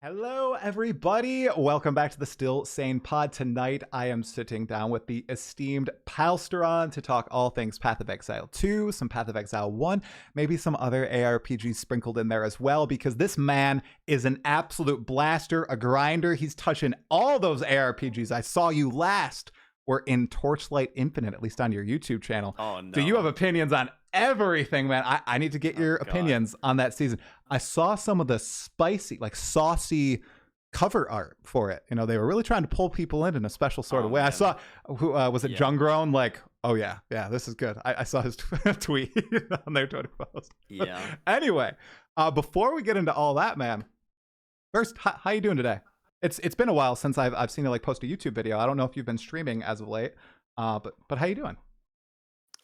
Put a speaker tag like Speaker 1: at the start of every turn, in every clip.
Speaker 1: Hello, everybody. Welcome back to the Still Sane Pod. Tonight, I am sitting down with the esteemed Palsteron to talk all things Path of Exile 2, some Path of Exile 1, maybe some other ARPGs sprinkled in there as well, because this man is an absolute blaster, a grinder. He's touching all those ARPGs. I saw you last were in Torchlight Infinite, at least on your YouTube channel.
Speaker 2: Oh, no.
Speaker 1: So you have opinions on everything, man. I need to get your opinions on that season. I saw some of the spicy, like saucy cover art for it. You know, they were really trying to pull people in a special sort of way. Man. I saw, who was it, Jungrown? Like, oh yeah, this is good. I saw his tweet on their Twitter post.
Speaker 2: Yeah.
Speaker 1: Anyway, before we get into all that, man, first, how you doing today? It's been a while since I've seen you like post a YouTube video. I don't know if you've been streaming as of late, but how you doing?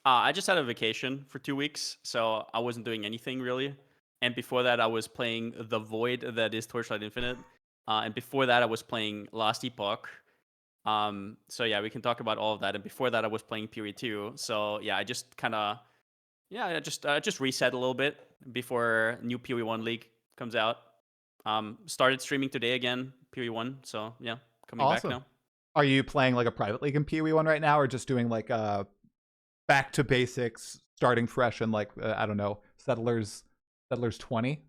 Speaker 2: I just had a vacation for 2 weeks, so I wasn't doing anything really. And before that, I was playing The Void, that is Torchlight Infinite. And before that, I was playing Last Epoch. So yeah, we can talk about all of that. And before that, I was playing PoE2. So yeah, I just kind of, I just reset a little bit before new PoE1 League comes out. Started streaming today again, PoE1. So yeah, coming back now.
Speaker 1: Are you playing like a private league in PoE1 right now, or just doing like back to basics, starting fresh and like I don't know, Settlers 20?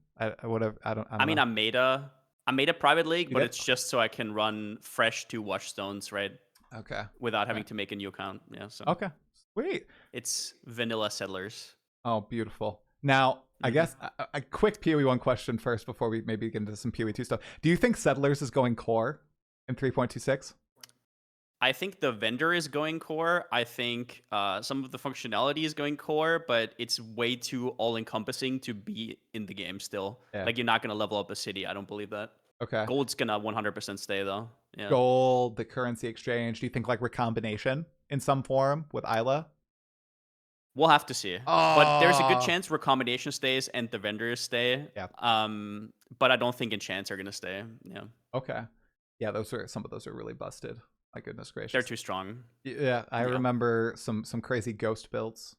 Speaker 1: Whatever. I mean,
Speaker 2: I made a private league, but it's just so I can run fresh to Watchstones, right?
Speaker 1: Okay.
Speaker 2: Without having to make a new account. Yeah. So.
Speaker 1: Okay. Sweet.
Speaker 2: It's vanilla Settlers.
Speaker 1: Oh, beautiful. Now, I guess a quick PoE1 question first before we maybe get into some PoE2 stuff. Do you think Settlers is going core in 3.26?
Speaker 2: I think the vendor is going core. I think some of the functionality is going core, but it's way too all-encompassing to be in the game still. Yeah. Like, you're not going to level up a city. I don't believe that.
Speaker 1: Okay.
Speaker 2: Gold's going to 100% stay, though. Yeah.
Speaker 1: Gold, the currency exchange. Do you think, like, recombination in some form with Isla?
Speaker 2: We'll have to see. But there's a good chance recombination stays and the vendors stay.
Speaker 1: Yeah.
Speaker 2: But I don't think enchants are going to stay. Yeah.
Speaker 1: Okay. Yeah, some of those are really busted. My goodness gracious.
Speaker 2: They're too strong.
Speaker 1: Yeah, I remember some crazy ghost builds.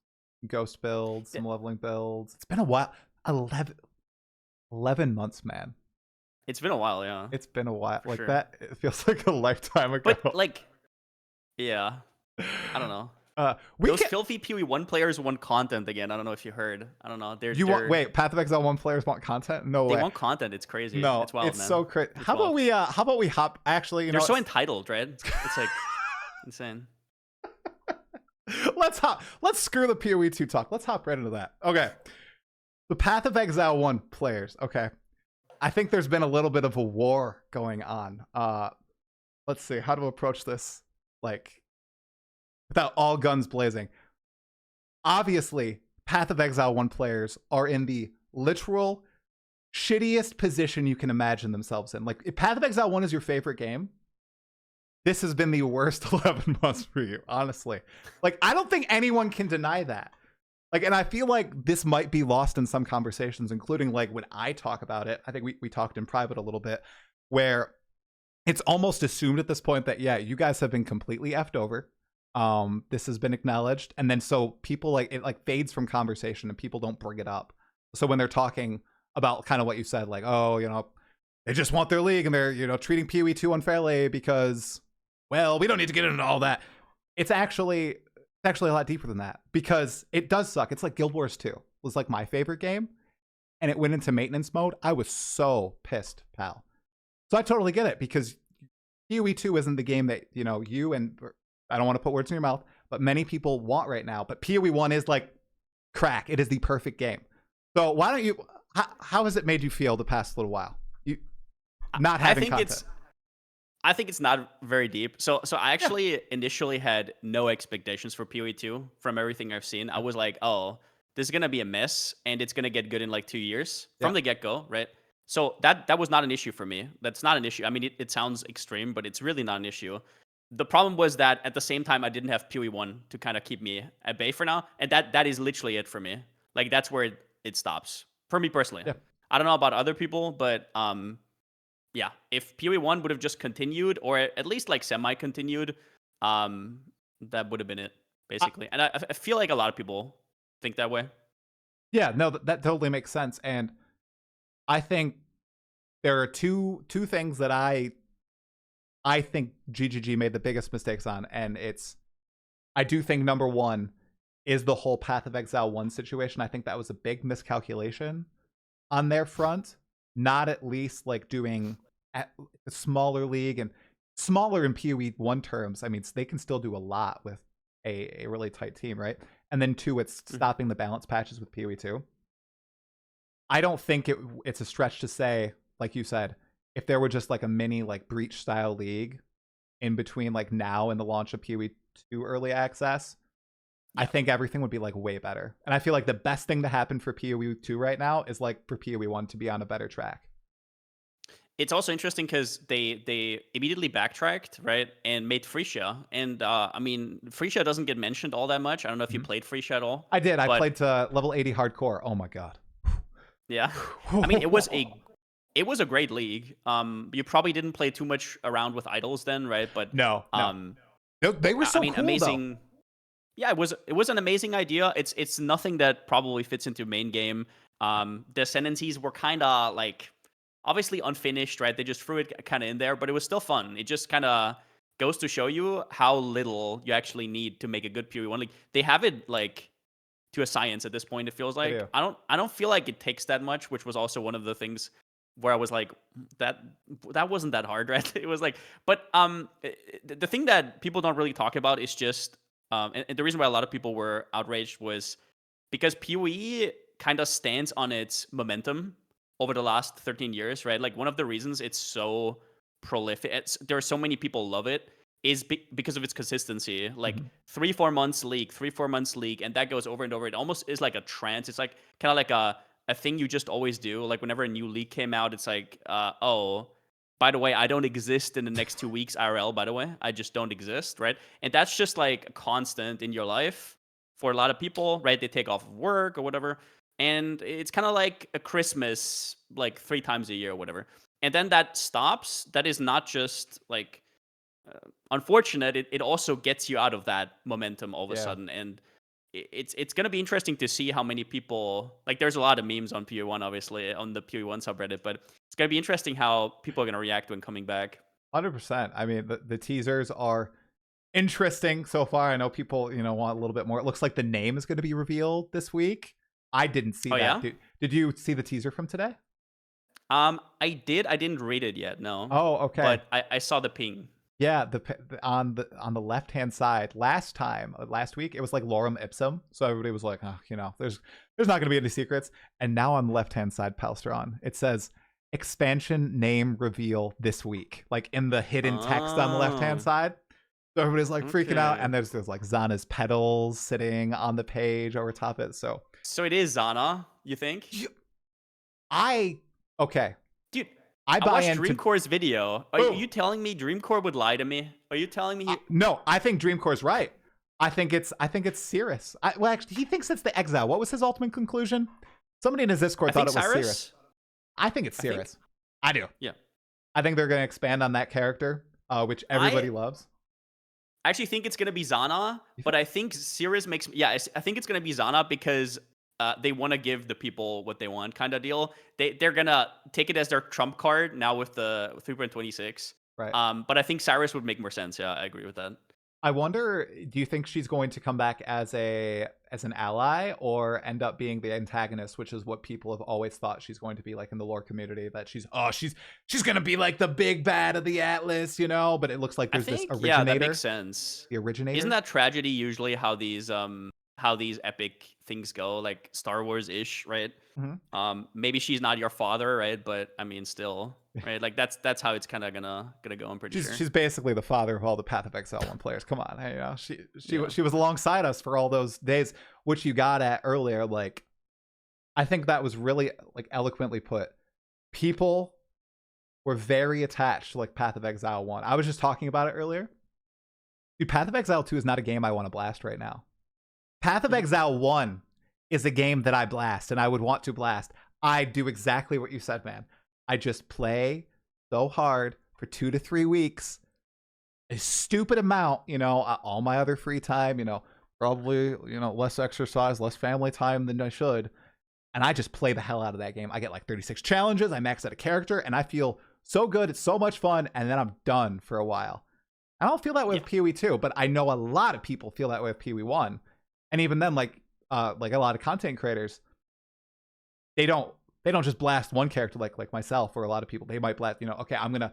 Speaker 1: Some leveling builds. It's been a while. 11 months, man.
Speaker 2: It's been a while, yeah.
Speaker 1: It's been a while. Like, that, it feels like a lifetime ago.
Speaker 2: But, like, yeah. I don't know. Those filthy PoE1 players want content again. I don't know if you heard. I don't know.
Speaker 1: Wait, Path of Exile 1 players want content? No way.
Speaker 2: They want content. It's crazy.
Speaker 1: No,
Speaker 2: it's wild,
Speaker 1: it's
Speaker 2: man.
Speaker 1: So crazy. How about we hop? Actually,
Speaker 2: they're so entitled, right? It's like insane.
Speaker 1: Let's screw the PoE2 talk. Let's hop right into that. Okay. The Path of Exile 1 players. Okay. I think there's been a little bit of a war going on. Let's see how to approach this, like, without all guns blazing. Obviously, Path of Exile 1 players are in the literal shittiest position you can imagine themselves in. Like, if Path of Exile 1 is your favorite game, this has been the worst 11 months for you, honestly. Like, I don't think anyone can deny that. Like, and I feel like this might be lost in some conversations, including like when I talk about it. I think we talked in private a little bit, where it's almost assumed at this point that, yeah, you guys have been completely effed over. This has been acknowledged, and then so people, like, it like fades from conversation and people don't bring it up. So when they're talking about kind of what you said, like, oh, you know, they just want their league and they're, you know, treating PoE2 unfairly because, well, we don't need to get into all that. It's actually a lot deeper than that, because it does suck. It's like Guild Wars 2 was like my favorite game, and it went into maintenance mode. I was so pissed, pal. So I totally get it, because PoE2 isn't the game that, you know, you and, I don't want to put words in your mouth, but many people want right now. But PoE1 is like crack. It is the perfect game. So why don't you, how has it made you feel the past little while? You not having content.
Speaker 2: I think it's not very deep. So I actually initially had no expectations for PoE2 from everything I've seen. I was like, oh, this is going to be a mess and it's going to get good in like 2 years from the get-go, right? So that was not an issue for me. That's not an issue. I mean, it sounds extreme, but it's really not an issue. The problem was that at the same time, I didn't have PoE1 to kind of keep me at bay for now. And that is literally it for me. Like, that's where it stops. For me personally. Yeah. I don't know about other people, but yeah. If PoE1 would have just continued, or at least like semi-continued, that would have been it, basically. And I feel like a lot of people think that way.
Speaker 1: Yeah, no, that totally makes sense. And I think there are two things that I think GGG made the biggest mistakes on, and I do think number one is the whole Path of Exile 1 situation. I think that was a big miscalculation on their front, not at least like doing a smaller league and smaller in PoE1 terms. I mean, they can still do a lot with a really tight team, right? And then two, it's stopping the balance patches with PoE2. I don't think it's a stretch to say, like you said, if there were just like a mini like Breach style league in between like now and the launch of PoE2 early access, I think everything would be like way better. And I feel like the best thing to happen for PoE2 right now is like for PoE1 to be on a better track.
Speaker 2: It's also interesting because they immediately backtracked, right, and made Frisia. And I mean, Frisia doesn't get mentioned all that much. I don't know if you played Frisia at all.
Speaker 1: I did. I played to level 80 hardcore. Oh my god.
Speaker 2: Yeah. I mean, it was a great league. You probably didn't play too much around with idols then, right? But
Speaker 1: no, they were so cool,
Speaker 2: amazing.
Speaker 1: Though.
Speaker 2: Yeah, it was an amazing idea. It's nothing that probably fits into main game. The ascendancies were kind of like obviously unfinished, right? They just threw it kind of in there, but it was still fun. It just kind of goes to show you how little you actually need to make a good PoE1 league. They have it like to a science at this point. It feels like I don't feel like it takes that much, which was also one of the things where I was like, that wasn't that hard, right? It was like, but the thing that people don't really talk about is just and the reason why a lot of people were outraged was because PoE kind of stands on its momentum over the last 13 years, right? Like one of the reasons it's so prolific, there are so many people love it, is because of its consistency. Like 3-4 months league, 3-4 months league, and that goes over and over. It almost is like a trance. It's like kind of like a thing you just always do. Like whenever a new league came out, it's like, oh, by the way, I don't exist in the next 2 weeks IRL, by the way. I just don't exist, right? And that's just like a constant in your life for a lot of people, right? They take off work or whatever. And it's kind of like a Christmas, like 3 times a year or whatever. And then that stops. That is not just like unfortunate. It also gets you out of that momentum all of a sudden. And it's going to be interesting to see how many people, like there's a lot of memes on PoE1, obviously, on the PoE1 subreddit, but it's going to be interesting how people are going to react when coming back.
Speaker 1: 100%. I mean, the teasers are interesting so far. I know people, want a little bit more. It looks like the name is going to be revealed this week. I didn't see that.
Speaker 2: Yeah?
Speaker 1: Did you see the teaser from today?
Speaker 2: I did. I didn't read it yet, no.
Speaker 1: Oh, okay.
Speaker 2: But I saw the ping.
Speaker 1: Yeah, on the left hand side. Last week, it was like lorem ipsum, so everybody was like, there's not going to be any secrets. And now on the left hand side, Palsteron, it says expansion name reveal this week, like in the hidden text on the left hand side. So everybody's like freaking out, and there's like Zana's petals sitting on the page over top it. So
Speaker 2: it is Zana, you think?
Speaker 1: Okay.
Speaker 2: Dude,
Speaker 1: I
Speaker 2: watched Dreamcore's video. Are you telling me Dreamcore would lie to me? Are you telling me
Speaker 1: No, I think Dreamcore's right. I think it's Cirrus. Well, actually, he thinks it's the Exile. What was his ultimate conclusion? Somebody in his Discord thought it was Cirrus. I think it's Cirrus. I do.
Speaker 2: Yeah.
Speaker 1: I think they're going to expand on that character, which everybody loves.
Speaker 2: I actually think it's going to be Zana, but I think Cirrus makes... Yeah, I think it's going to be Zana because they want to give the people what they want kind of deal. They're going to take it as their trump card now with the 3.26.
Speaker 1: Right.
Speaker 2: But I think Cyrus would make more sense. Yeah, I agree with that.
Speaker 1: I wonder, do you think she's going to come back as an ally or end up being the antagonist, which is what people have always thought she's going to be, like in the lore community, that she's going to be like the big bad of the Atlas, but it looks like there's this originator. Yeah,
Speaker 2: that makes sense.
Speaker 1: The originator.
Speaker 2: Isn't that tragedy usually how these epic things go, like Star Wars-ish, right? Mm-hmm. Maybe she's not your father, right? But I mean, still, right? Like that's how it's kind of gonna go. I'm pretty sure.
Speaker 1: She's basically the father of all the Path of Exile 1 players. Come on, she was alongside us for all those days, which you got at earlier. Like, I think that was really like eloquently put. People were very attached to like Path of Exile 1. I was just talking about it earlier. Dude, Path of Exile 2 is not a game I want to blast right now. Path of Exile 1 is a game that I blast and I would want to blast. I do exactly what you said, man. I just play so hard for 2 to 3 weeks, a stupid amount, all my other free time, probably, less exercise, less family time than I should. and I just play the hell out of that game. I get like 36 challenges, I max out a character, and I feel so good. It's so much fun, and then I'm done for a while. I don't feel that way with PoE2, but I know a lot of people feel that way with PoE1. And even then, like a lot of content creators, they don't just blast one character like myself or a lot of people. They might blast, okay, I'm gonna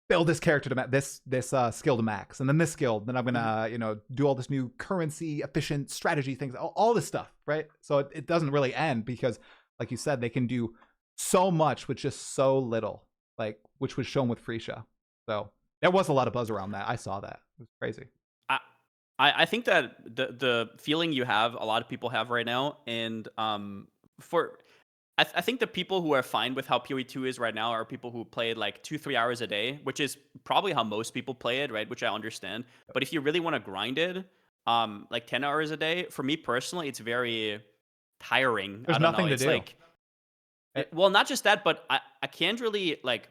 Speaker 1: build this character to this skill to max, and then this skill, then I'm gonna do all this new currency efficient strategy things, all this stuff, right? So it doesn't really end because, like you said, they can do so much with just so little, like which was shown with Freesia. So there was a lot of buzz around that. I saw that. It was crazy.
Speaker 2: I think that the feeling you have, a lot of people have right now, and I think the people who are fine with how PoE2 is right now are people who play it like 2-3 hours a day, which is probably how most people play it, right? Which I understand. But if you really want to grind it, like 10 hours a day, for me personally, it's very tiring.
Speaker 1: There's nothing to do.
Speaker 2: Well, not just that, but I can't really like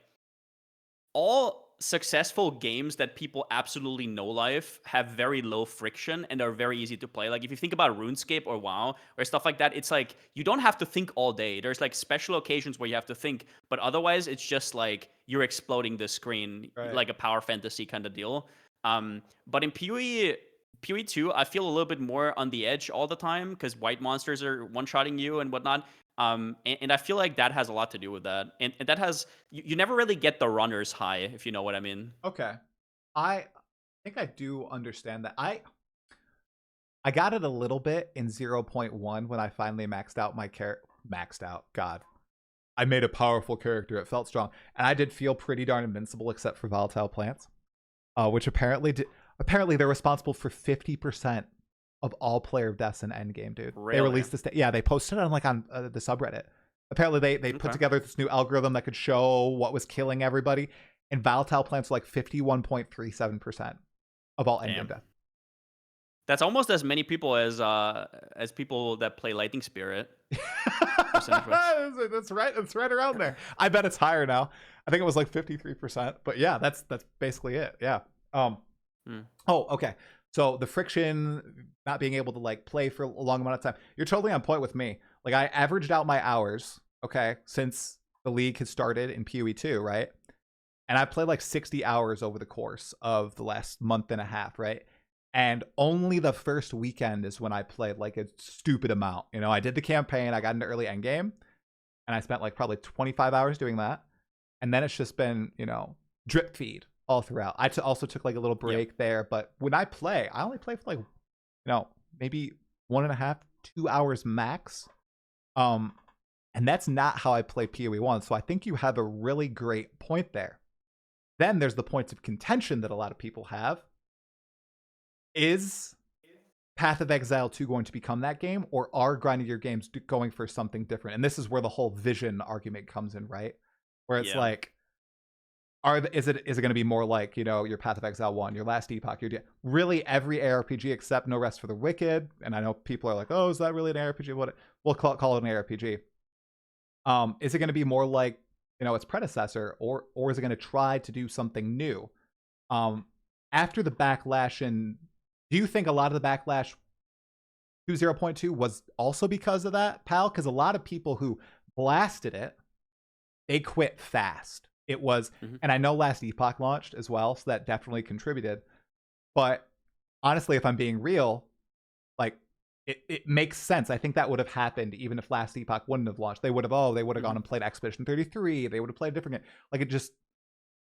Speaker 2: all successful games that people absolutely know life have very low friction and are very easy to play. Like if you think about RuneScape or WoW or stuff like that, it's like you don't have to think all day. There's like special occasions where you have to think, but otherwise it's just like you're exploding the screen,
Speaker 1: right,
Speaker 2: like a power fantasy kind of deal. But in PoE2, I feel a little bit more on the edge all the time because white monsters are one-shotting you and whatnot. And I feel like that has a lot to do with that. And that has, you never really get the runner's high, if you know what I mean.
Speaker 1: Okay. I think I do understand that. I got it a little bit in 0.1 when I finally maxed out my maxed out. God. I made a powerful character. It felt strong. And I did feel pretty darn invincible except for volatile plants. Which apparently they're responsible for 50% of all player deaths in endgame, dude.
Speaker 2: Really?
Speaker 1: They released this. Yeah, they posted it on the subreddit. Apparently, they put together this new algorithm that could show what was killing everybody, and volatile plants were like 51.37% of all endgame death.
Speaker 2: That's almost as many people as people that play Lightning Spirit.
Speaker 1: That's right. That's right around there. I bet it's higher now. I think it was like 53%. But yeah, that's basically it. Yeah. Oh, okay. So the friction, not being able to like play for a long amount of time. You're totally on point with me. Like I averaged out my hours, okay, since the league has started in PoE2, right? And I played like 60 hours over the course of the last month and a half, right? And only the first weekend is when I played like a stupid amount. I did the campaign, I got into early endgame, and I spent like probably 25 hours doing that. And then it's just been, drip feed all throughout. I also took like a little break there, but when I play, I only play for like, maybe 1.5, 2 hours max. And that's not how I play PoE1. So I think you have a really great point there. Then there's the points of contention that a lot of people have. Is Path of Exile 2 going to become that game, or are grinding your games going for something different? And this is where the whole vision argument comes in, right? Where it's like, is it going to be more like, your Path of Exile 1, your last Epoch, really every ARPG except No Rest for the Wicked? And I know people are like, oh, is that really an ARPG? What? We'll call it an ARPG. Is it going to be more like, its predecessor, or is it going to try to do something new? After the backlash, and do you think a lot of the backlash to 0.2 was also because of that, pal? Because a lot of people who blasted it, they quit fast. It was, and I know last Epoch launched as well, so that definitely contributed. But honestly, if I'm being real, like it makes sense. I think that would have happened even if last Epoch wouldn't have launched. They would have gone and played Expedition 33. They would have played different. Like it just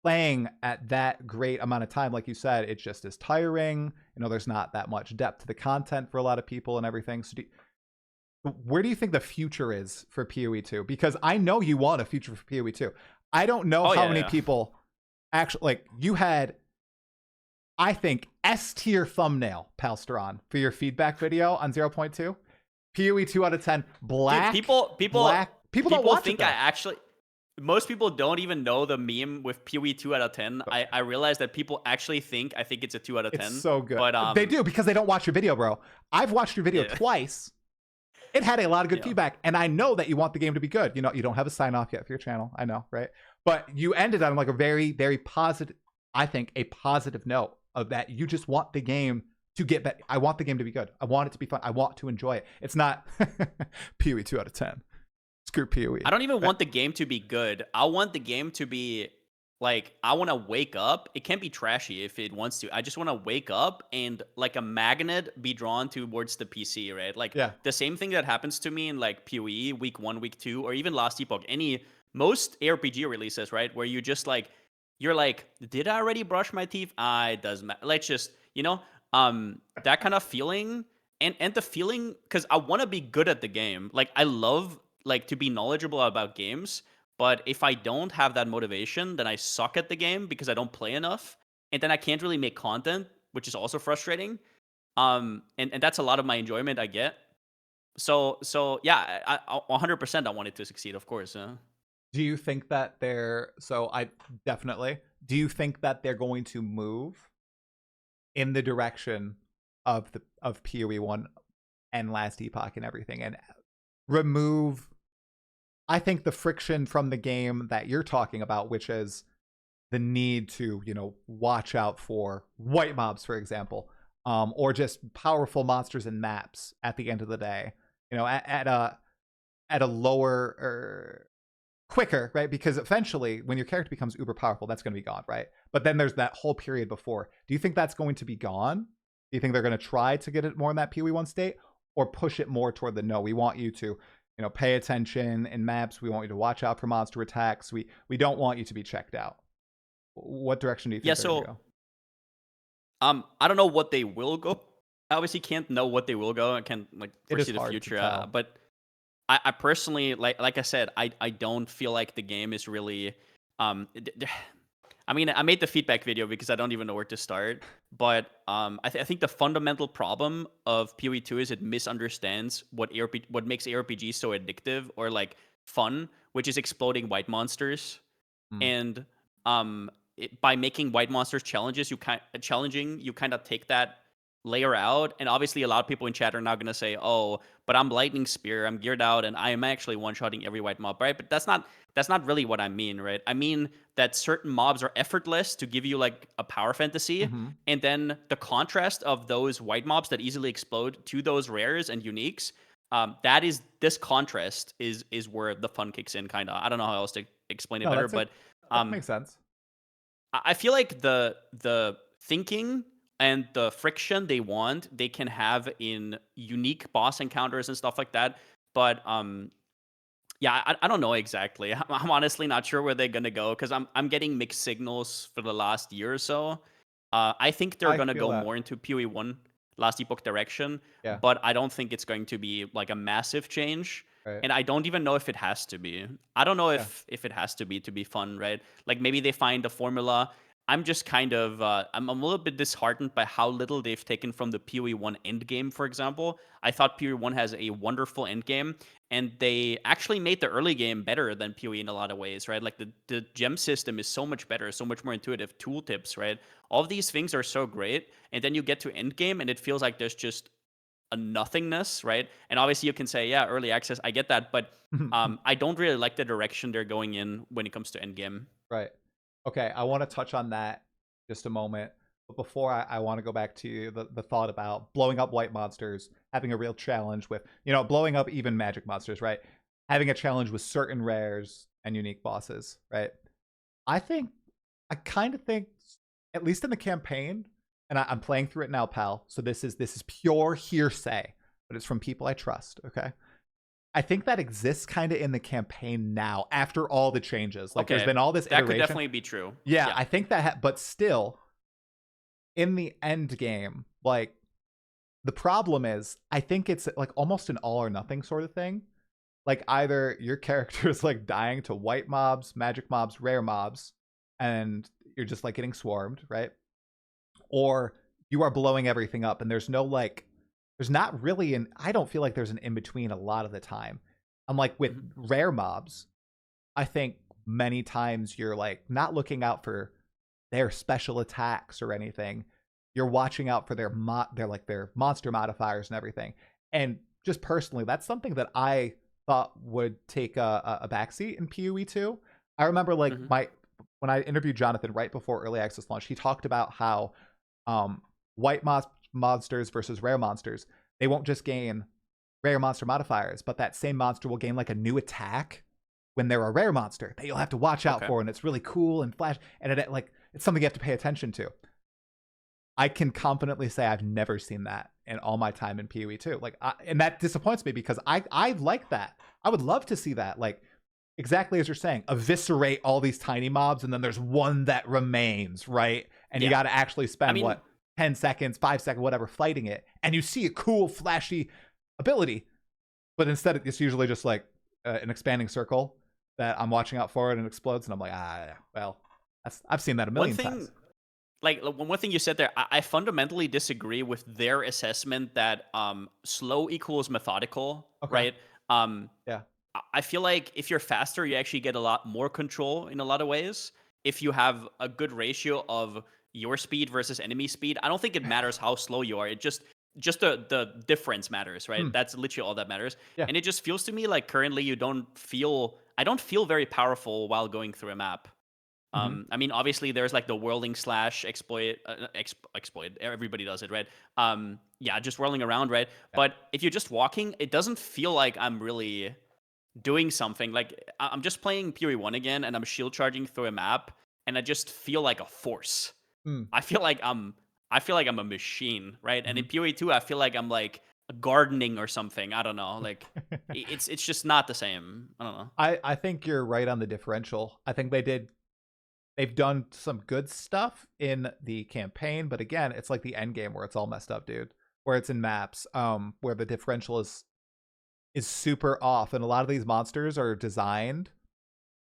Speaker 1: playing at that great amount of time, like you said, it just is tiring. There's not that much depth to the content for a lot of people and everything. So where do you think the future is for PoE2? Because I know you want a future for PoE2. I don't know how many people actually, like, you had, I think, S-tier thumbnail, Palsteron, for your feedback video on 0.2. PoE 2 out of 10. Black.
Speaker 2: Dude,
Speaker 1: black. People don't watch
Speaker 2: think
Speaker 1: it,
Speaker 2: most people don't even know the meme with PoE 2 out of 10. I realize that people actually think it's a 2 out of 10.
Speaker 1: It's so good.
Speaker 2: But
Speaker 1: they do, because they don't watch your video, bro. I've watched your video twice. It had a lot of good feedback, and I know that you want the game to be good. You don't have a sign off yet for your channel. I know, right? But you ended on like a very, very positive, I think, a positive note of that. You just want the game to get better. I want the game to be good. I want it to be fun. I want to enjoy it. It's not PoE 2 out of 10. Screw PoE.
Speaker 2: I don't even want the game to be good. I want the game to be like, I want to wake up. It can't be trashy if it wants to. I just want to wake up and like a magnet be drawn towards the PC, right? Like
Speaker 1: Yeah.
Speaker 2: the same thing that happens to me in like PoE week 1, week 2, or even last Epoch. Most ARPG releases, right? Where you just like, you're like, did I already brush my teeth? It doesn't matter. Let's just, that kind of feeling. And the feeling, because I want to be good at the game. Like I love like to be knowledgeable about games, but if I don't have that motivation, then I suck at the game because I don't play enough, and then I can't really make content, which is also frustrating. And that's a lot of my enjoyment I get. So yeah, I 100% I want it to succeed, of course.
Speaker 1: Do you think that do you think that they're going to move in the direction of PoE1 and last Epoch and everything, and remove, I think, the friction from the game that you're talking about, which is the need to, watch out for white mobs, for example, or just powerful monsters and maps at the end of the day, at a lower or quicker, right? Because eventually when your character becomes uber powerful, that's going to be gone, right? But then there's that whole period before. Do you think that's going to be gone? Do you think they're going to try to get it more in that PoE1 state, or push it more toward the no, we want you to pay attention in maps, we want you to watch out for monster attacks, we don't want you to be checked out? What direction do you think they're going to go?
Speaker 2: I don't know what they will go. I obviously can't know what they will go. I can't foresee the future. But I personally, like I said, I don't feel like the game is really. I mean, I made the feedback video because I don't even know where to start. But I think the fundamental problem of PoE2 is it misunderstands what makes ARPGs so addictive or like fun, which is exploding white monsters. And by making white monsters challenging, you kind of take that layer out. And obviously, a lot of people in chat are now going to say, "Oh, but I'm lightning spear, I'm geared out, and I am actually one-shotting every white mob," right? But that's not really what I mean, right? I mean that certain mobs are effortless to give you like a power fantasy, and then the contrast of those white mobs that easily explode to those rares and uniques. This contrast is where the fun kicks in, kind of. I don't know how else to explain it better, but
Speaker 1: that makes sense.
Speaker 2: I feel like the thinking and the friction they can have in unique boss encounters and stuff like that. But yeah, I don't know exactly. I'm honestly not sure where they're gonna go because I'm getting mixed signals for the last year or so. I think they're gonna go more into PoE1 last Epoch direction, but I don't think it's going to be like a massive change.
Speaker 1: Right.
Speaker 2: And I don't even know if it has to be. I don't know if it has to be fun, right? Like maybe they find a formula. I'm just kind of I'm a little bit disheartened by how little they've taken from the PoE1 endgame, for example. I thought PoE1 has a wonderful endgame, and they actually made the early game better than PoE in a lot of ways, right? Like the gem system is so much better, so much more intuitive. Tooltips, right? All of these things are so great, and then you get to endgame, and it feels like there's just a nothingness, right? And obviously you can say, yeah, early access, I get that, but I don't really like the direction they're going in when it comes to endgame.
Speaker 1: Right. Okay, I want to touch on that just a moment. But before I want to go back to the thought about blowing up white monsters, having a real challenge with, blowing up even magic monsters, right? Having a challenge with certain rares and unique bosses, right? I kind of think, at least in the campaign, and I'm playing through it now, pal, so this is pure hearsay, but it's from people I trust, okay? I think that exists kind of in the campaign now after all the changes. Like there's been all this iteration.
Speaker 2: That could definitely be true.
Speaker 1: Yeah. I think that, but still, in the end game, like the problem is, I think it's like almost an all or nothing sort of thing. Like either your character is like dying to white mobs, magic mobs, rare mobs, and you're just like getting swarmed, right? Or you are blowing everything up, and there's not really I don't feel like there's an in-between a lot of the time. Unlike with rare mobs, I think many times you're like not looking out for their special attacks or anything. You're watching out for their monster modifiers and everything. And just personally, that's something that I thought would take a backseat in PoE2. I remember when I interviewed Jonathan right before early access launch, he talked about how white monsters versus rare monsters, they won't just gain rare monster modifiers, but that same monster will gain like a new attack when they're a rare monster that you'll have to watch out for, and it's really cool and flash, and it's something you have to pay attention to. I can confidently say I've never seen that in all my time in PoE2. Like, and that disappoints me because I like that. I would love to see that. Like, exactly as you're saying, eviscerate all these tiny mobs, and then there's one that remains, right? And you got to actually spend 10 seconds, 5 seconds, whatever, fighting it, and you see a cool, flashy ability, but instead it's usually just like an expanding circle that I'm watching out for, and it explodes, and I'm like, well, I've seen that a million times.
Speaker 2: Like, one thing you said there, I fundamentally disagree with their assessment that slow equals methodical, right?
Speaker 1: Yeah.
Speaker 2: I feel like if you're faster, you actually get a lot more control in a lot of ways. If you have a good ratio of your speed versus enemy speed, I don't think it matters how slow you are. It just the difference matters, right? That's literally all that matters.
Speaker 1: Yeah.
Speaker 2: And it just feels to me like currently I don't feel very powerful while going through a map. I mean, obviously there's like the whirling slash exploit, everybody does it, right? Yeah, just whirling around, right? Yeah. But if you're just walking, it doesn't feel like I'm really doing something. Like, I'm just playing PoE1 again, and I'm shield charging through a map, and I just feel like a force. I feel like I'm a machine, right? And in PoE2, I feel like I'm like gardening or something. I don't know. Like, it's just not the same. I don't know.
Speaker 1: I think you're right on the differential. I think they've done some good stuff in the campaign, but again, it's like the end game where it's all messed up, dude. Where it's in maps, where the differential is super off, and a lot of these monsters are designed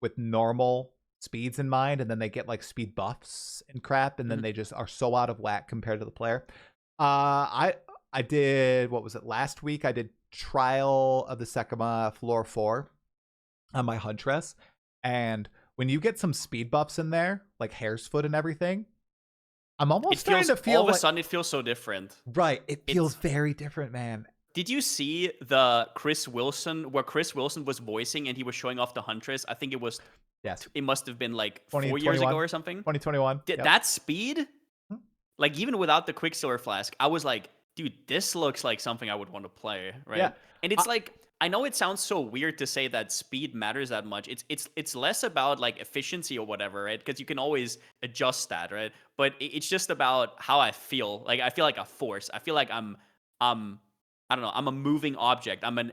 Speaker 1: with normal speeds in mind, and then they get like speed buffs and crap, and then they just are so out of whack compared to the player. I did, what was it, last week? I did Trial of the Sekima Floor 4 on my Huntress, and when you get some speed buffs in there, like Hare's Foot and everything, I'm almost starting to feel
Speaker 2: all of a sudden it feels so different.
Speaker 1: Right, it feels very different, man.
Speaker 2: Did you see the Chris Wilson, where Chris Wilson was voicing and he was showing off the Huntress? I think it was,
Speaker 1: yes,
Speaker 2: it must have been like 4 years ago or something.
Speaker 1: 2021.
Speaker 2: That speed, like even without the Quicksilver Flask, I was like, dude, this looks like something I would want to play, right?
Speaker 1: Yeah.
Speaker 2: And it's like, I know it sounds so weird to say that speed matters that much. It's less about like efficiency or whatever, right? Because you can always adjust that, right? But it's just about how I feel. Like, I feel like a force. I feel like I'm I don't know, I'm a moving object. I'm an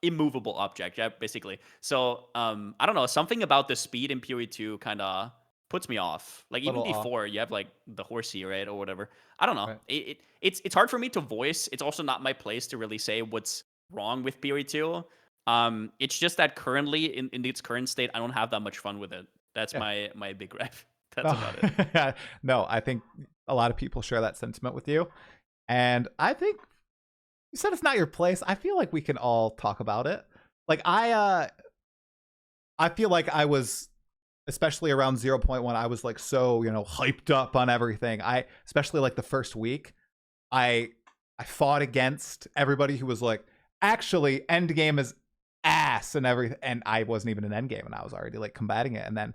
Speaker 2: immovable object, yeah, basically. So I don't know, something about the speed in PoE2 kind of puts me off. Like, even before you have like the horsey, right, or whatever. I don't know. Right. It's hard for me to voice. It's also not my place to really say what's wrong with PoE2. It's just that currently in its current state, I don't have that much fun with it. That's my big gripe. That's about it.
Speaker 1: No, I think a lot of people share that sentiment with you, and I think you said it's not your place. I feel like we can all talk about it. Like, I feel like I was, especially around 0.1, I was like so, hyped up on everything. Especially like the first week, I fought against everybody who was like, actually, endgame is ass and everything, and I wasn't even in endgame, and I was already like combating it. And then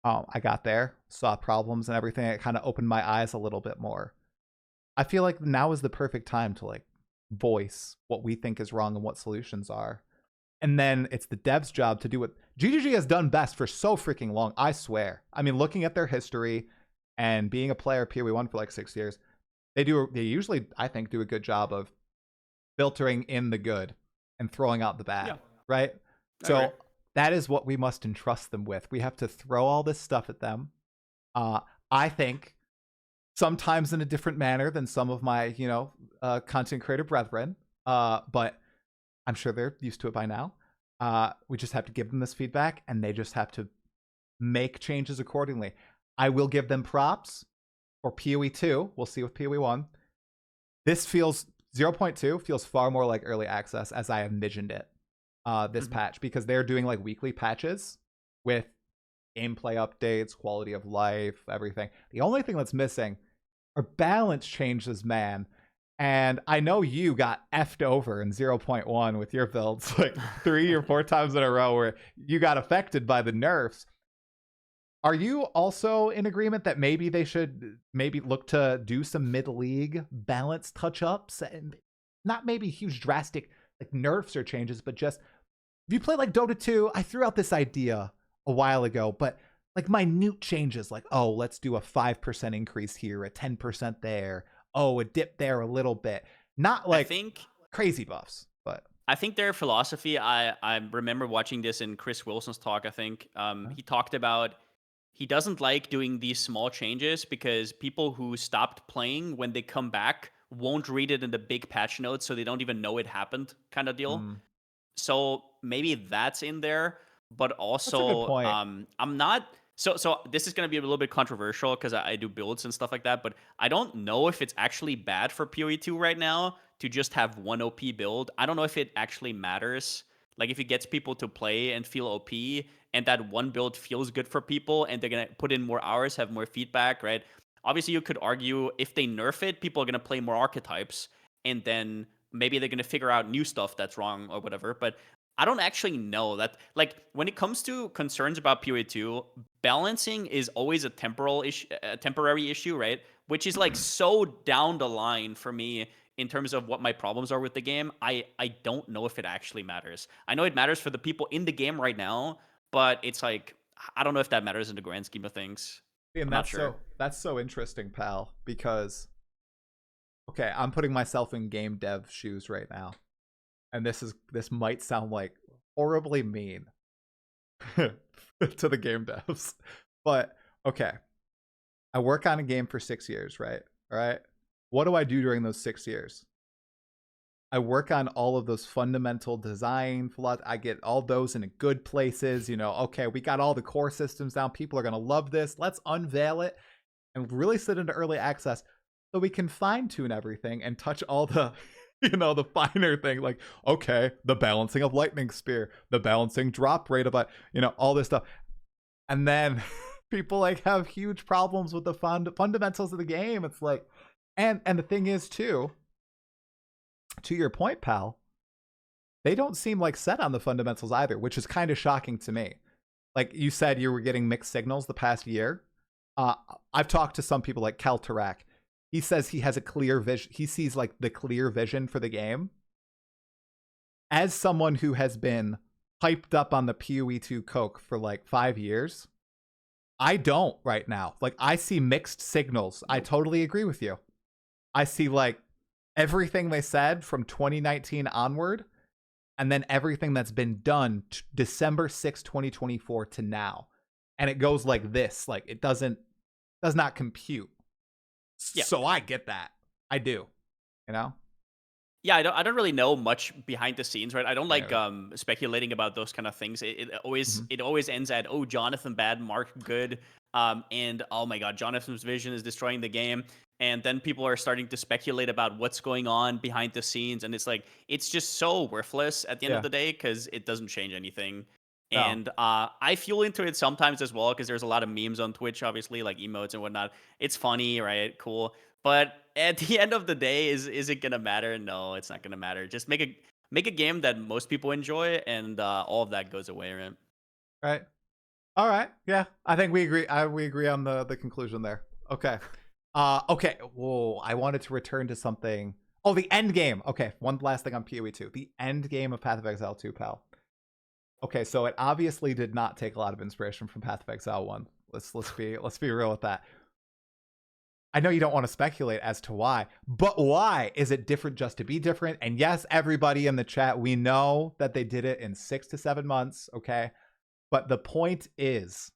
Speaker 1: I got there, saw problems and everything. It kind of opened my eyes a little bit more. I feel like now is the perfect time to like voice what we think is wrong and what solutions are. And then it's the devs' job to do what GGG has done best for so freaking long, I swear. I mean, looking at their history and being a player PoE1 for like 6 years, they usually, I think, do a good job of filtering in the good and throwing out the bad, right? So that is what we must entrust them with. We have to throw all this stuff at them. I think sometimes in a different manner than some of my, content creator brethren. But I'm sure they're used to it by now. We just have to give them this feedback, and they just have to make changes accordingly. I will give them props for PoE2. We'll see with PoE1. This feels, 0.2 feels far more like early access as I envisioned it, this patch, because they're doing like weekly patches with gameplay updates, quality of life, everything. The only thing that's missing are balance changes, man. And I know you got effed over in 0.1 with your builds like 3 or 4 times in a row where you got affected by the nerfs. Are you also in agreement that maybe they should look to do some mid-league balance touch-ups? And not maybe huge drastic, like nerfs or changes, but just if you play like Dota 2, I threw out this idea a while ago, but like minute changes, like, oh, let's do a 5% increase here, a 10% there, oh, a dip there a little bit. Not like crazy buffs, but
Speaker 2: I think their philosophy, I remember watching this in Chris Wilson's talk, I think. He talked about he doesn't like doing these small changes because people who stopped playing, when they come back, won't read it in the big patch notes, so they don't even know it happened, kind of deal. So maybe that's in there, but
Speaker 1: that's a good
Speaker 2: also
Speaker 1: point.
Speaker 2: I'm not. So this is going to be a little bit controversial because I do builds and stuff like that, but I don't know if it's actually bad for PoE2 right now to just have one OP build. I don't know if it actually matters. Like if it gets people to play and feel OP, and that one build feels good for people, and they're gonna put in more hours, have more feedback, right? Obviously, you could argue if they nerf it, people are gonna play more archetypes, and then maybe they're gonna figure out new stuff that's wrong or whatever. But I don't actually know that. Like when it comes to concerns about PoE2, balancing is always a temporary issue, right? Which is like so down the line for me in terms of what my problems are with the game. I don't know if it actually matters. I know it matters for the people in the game right now, but it's like I don't know if that matters in the grand scheme of things.
Speaker 1: And
Speaker 2: I'm not sure.
Speaker 1: that's so interesting, pal, because okay, I'm putting myself in game dev shoes right now. And this might sound like horribly mean to the game devs. But okay. I work on a game for 6 years, right? All right. What do I do during those 6 years? I work on all of those fundamental design flaws. I get all those in good places. You know, okay, we got all the core systems down. People are going to love this. Let's unveil it and really sit into early access so we can fine tune everything and touch all the, you know, the finer thing. Like, okay, the balancing of lightning spear, the balancing drop rate of, you know, all this stuff. And then people like have huge problems with the fundamentals of the game. It's like, and the thing is too, to your point, pal, they don't seem like set on the fundamentals either, which is kind of shocking to me. Like you said, you were getting mixed signals the past year. I've talked to some people like Kaltarak. He says he has a clear vision. He sees like the clear vision for the game. As someone who has been hyped up on the PoE2 Coke for like 5 years, I don't right now. Like I see mixed signals. I totally agree with you. I see like everything they said from 2019 onward, and then everything that's been done December 6, 2024 to now. And it goes like this. Like it does not compute. Yeah. So I get that. I do. You know?
Speaker 2: Yeah, I don't really know much behind the scenes, right? I don't like speculating about those kind of things. It always ends at, oh, Jonathan bad, Mark good, and oh my god, Jonathan's vision is destroying the game. And then people are starting to speculate about what's going on behind the scenes, and it's like it's just so worthless at the end of the day because it doesn't change anything. No. And I fuel into it sometimes as well because there's a lot of memes on Twitch, obviously, like emotes and whatnot. It's funny, right? Cool. But at the end of the day, is it gonna matter? No, it's not gonna matter. Just make a game that most people enjoy, and all of that goes away, right?
Speaker 1: Right. All right. Yeah, I think we agree. We agree on the conclusion there. Okay. Okay. Whoa. I wanted to return to something. Oh, the end game. Okay. One last thing on PoE2. The end game of Path of Exile 2, pal. Okay, so it obviously did not take a lot of inspiration from Path of Exile 1. Let's be real with that. I know you don't want to speculate as to why, but why is it different just to be different? And yes, everybody in the chat, we know that they did it in 6 to 7 months, okay? But the point is,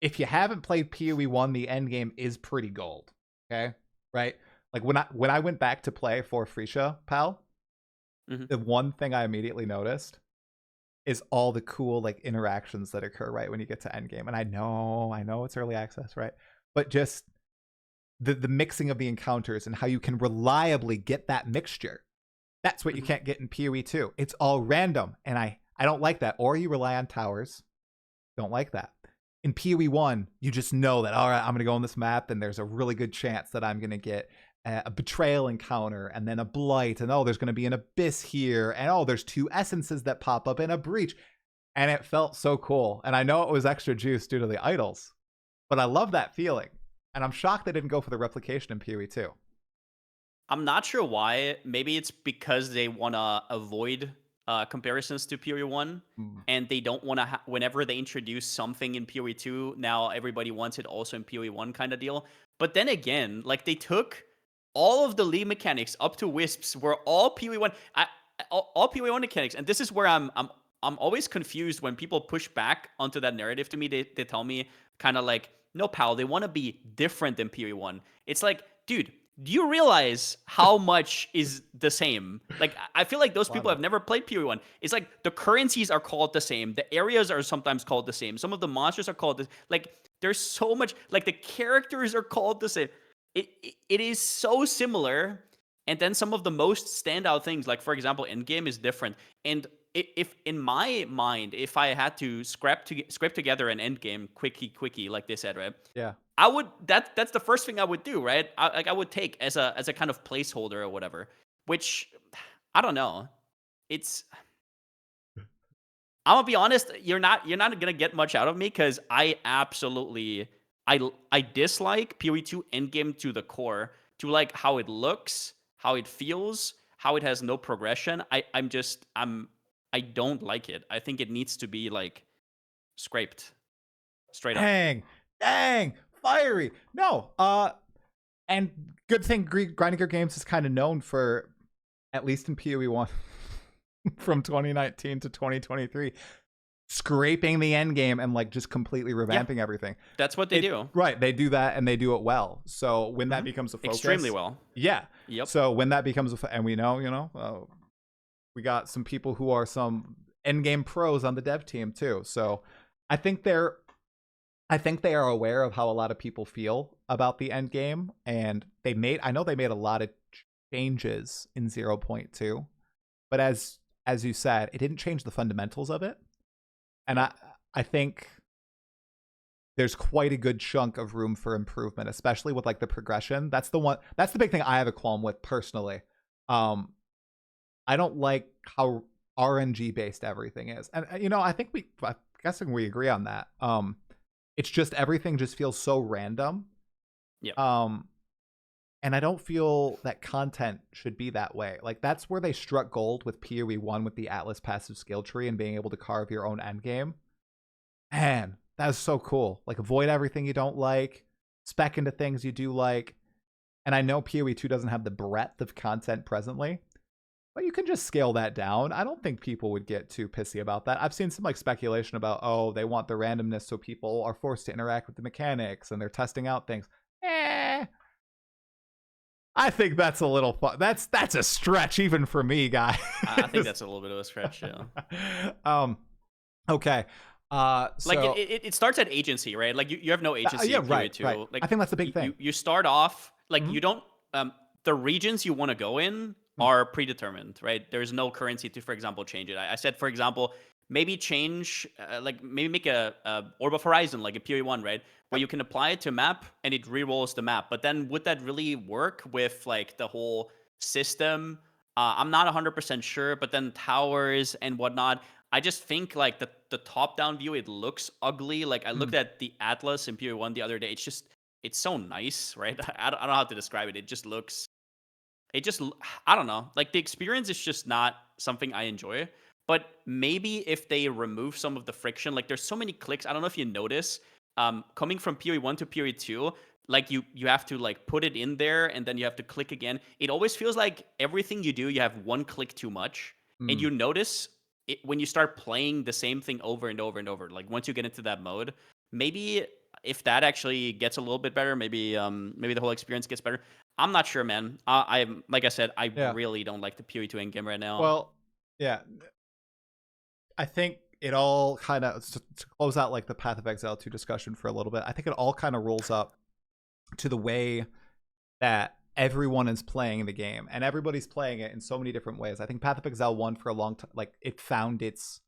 Speaker 1: if you haven't played PoE1, the end game is pretty gold, okay? Right? Like when I went back to play for Freesia, pal, the one thing I immediately noticed is all the cool like interactions that occur right when you get to endgame. And I know it's early access, right? But just the mixing of the encounters and how you can reliably get that mixture. That's what you can't get in PoE2. It's all random, and I don't like that. Or you rely on towers. Don't like that. In PoE1, you just know that, all right, I'm going to go on this map, and there's a really good chance that I'm going to get a betrayal encounter, and then a blight, and oh, there's going to be an abyss here, and oh, there's 2 essences that pop up in a breach. And it felt so cool. And I know it was extra juice due to the idols, but I love that feeling. And I'm shocked they didn't go for the replication in PoE2.
Speaker 2: I'm not sure why. Maybe it's because they want to avoid comparisons to PoE1,
Speaker 1: Mm.
Speaker 2: and they don't want to. Whenever they introduce something in PoE2, now everybody wants it also in PoE1 kind of deal. But then again, like they took all of the league mechanics up to Wisps, were all PoE1. All PoE1 mechanics, and this is where I'm always confused when people push back onto that narrative to me. They tell me kind of like, no, pal, they want to be different than PoE1. It's like, dude, do you realize how much is the same? Like, I feel like those people have never played PoE1. It's like the currencies are called the same. The areas are sometimes called the same. Some of the monsters are called the like. There's so much. Like the characters are called the same. It is so similar. And then some of the most standout things, like for example, endgame is different. And if in my mind, if I had to scrape together an endgame quickie, like they said, right?
Speaker 1: Yeah.
Speaker 2: I would that's the first thing I would do, right? I would take as a kind of placeholder or whatever. Which I don't know. It's I'm gonna be honest. You're not gonna get much out of me because I absolutely I dislike PoE2 endgame to the core. To like how it looks, how it feels, how it has no progression. I don't like it. I think it needs to be like scraped straight up.
Speaker 1: Dang, fiery. No, and good thing Grinding Gear Games is kind of known for, at least in PoE1, from 2019 to 2023, scraping the end game and like just completely revamping everything.
Speaker 2: That's what they do.
Speaker 1: Right, they do that and they do it well. So when that becomes a focus,
Speaker 2: extremely well.
Speaker 1: Yeah.
Speaker 2: Yep.
Speaker 1: So when that becomes and we know, we got some people who are some end game pros on the dev team too. So I think they are aware of how a lot of people feel about the end game, and I know they made a lot of changes in 0.2, but as you said, it didn't change the fundamentals of it. And I think there's quite a good chunk of room for improvement, especially with like the progression. That's the big thing I have a qualm with personally. I don't like how RNG based everything is. And I think I'm guessing we agree on that. It's just everything just feels so random.
Speaker 2: Yeah.
Speaker 1: And I don't feel that content should be that way. Like that's where they struck gold with PoE1 with the Atlas passive skill tree and being able to carve your own endgame. Man, that was so cool. Like avoid everything you don't like, spec into things you do like. And I know PoE2 doesn't have the breadth of content presently, but you can just scale that down. I don't think people would get too pissy about that. I've seen some like speculation about, oh, they want the randomness so people are forced to interact with the mechanics and they're testing out things. I think that's a little fun. That's a stretch even for me, guy.
Speaker 2: I think that's a little bit of a stretch, yeah.
Speaker 1: Okay. So,
Speaker 2: like it starts at agency, right? Like you have no agency
Speaker 1: yeah,
Speaker 2: in
Speaker 1: right,
Speaker 2: PoE2.
Speaker 1: right.
Speaker 2: Like
Speaker 1: I think that's the big thing.
Speaker 2: You start off like you don't the regions you want to go in are predetermined, right? There's no currency to, for example, change it. I said, for example, maybe change like maybe make a Orb of Horizon like a PoE1, right? Where you can apply it to map and it re-rolls the map. But then would that really work with like the whole system? I'm not 100% sure, but then towers and whatnot. I just think like the top-down view, it looks ugly. Like I looked at the Atlas in PoE1 the other day. It's so nice, right? I don't know how to describe it. I don't know. Like the experience is just not something I enjoy. But maybe if they remove some of the friction, like there's so many clicks. I don't know if you notice, coming from PoE1 to PoE2, like you have to like put it in there and then you have to click again. It always feels like everything you do, you have one click too much. And you notice it when you start playing the same thing over and over and over. Like once you get into that mode, maybe if that actually gets a little bit better, maybe the whole experience gets better. I'm not sure, man. I'm like I said, I really don't like the PoE2 endgame right now.
Speaker 1: Well, yeah. I think it all kind of, to close out like the Path of Exile 2 discussion for a little bit, I think it all kind of rolls up to the way that everyone is playing the game, and everybody's playing it in so many different ways. I think Path of Exile 1 for a long time, like it found its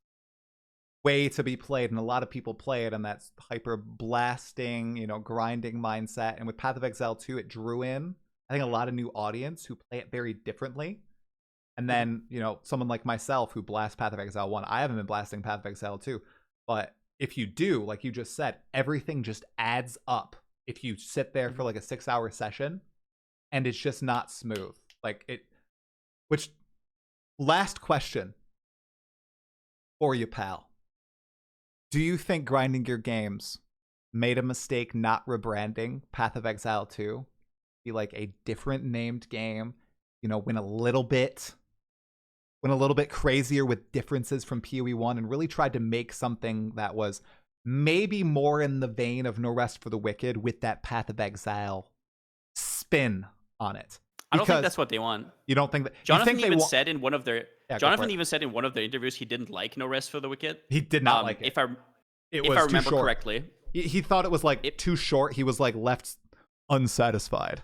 Speaker 1: way to be played, and a lot of people play it in that hyper blasting, grinding mindset. And with Path of Exile 2, it drew in, I think, a lot of new audience who play it very differently. And then, someone like myself who blasts Path of Exile 1, I haven't been blasting Path of Exile 2. But if you do, like you just said, everything just adds up if you sit there for like a 6-hour session and it's just not smooth. Like it. Which last question for you, pal. Do you think Grinding Gear Games made a mistake not rebranding Path of Exile 2? Be like a different named game, you know, went a little bit crazier with differences from PoE1 and really tried to make something that was maybe more in the vein of No Rest for the Wicked with that Path of Exile spin on it.
Speaker 2: I don't think that's what they want.
Speaker 1: You don't think that?
Speaker 2: Jonathan even said in one of their interviews he didn't like No Rest for the Wicked.
Speaker 1: He did not like it.
Speaker 2: If I remember correctly,
Speaker 1: he thought it was like too short. He was like left unsatisfied.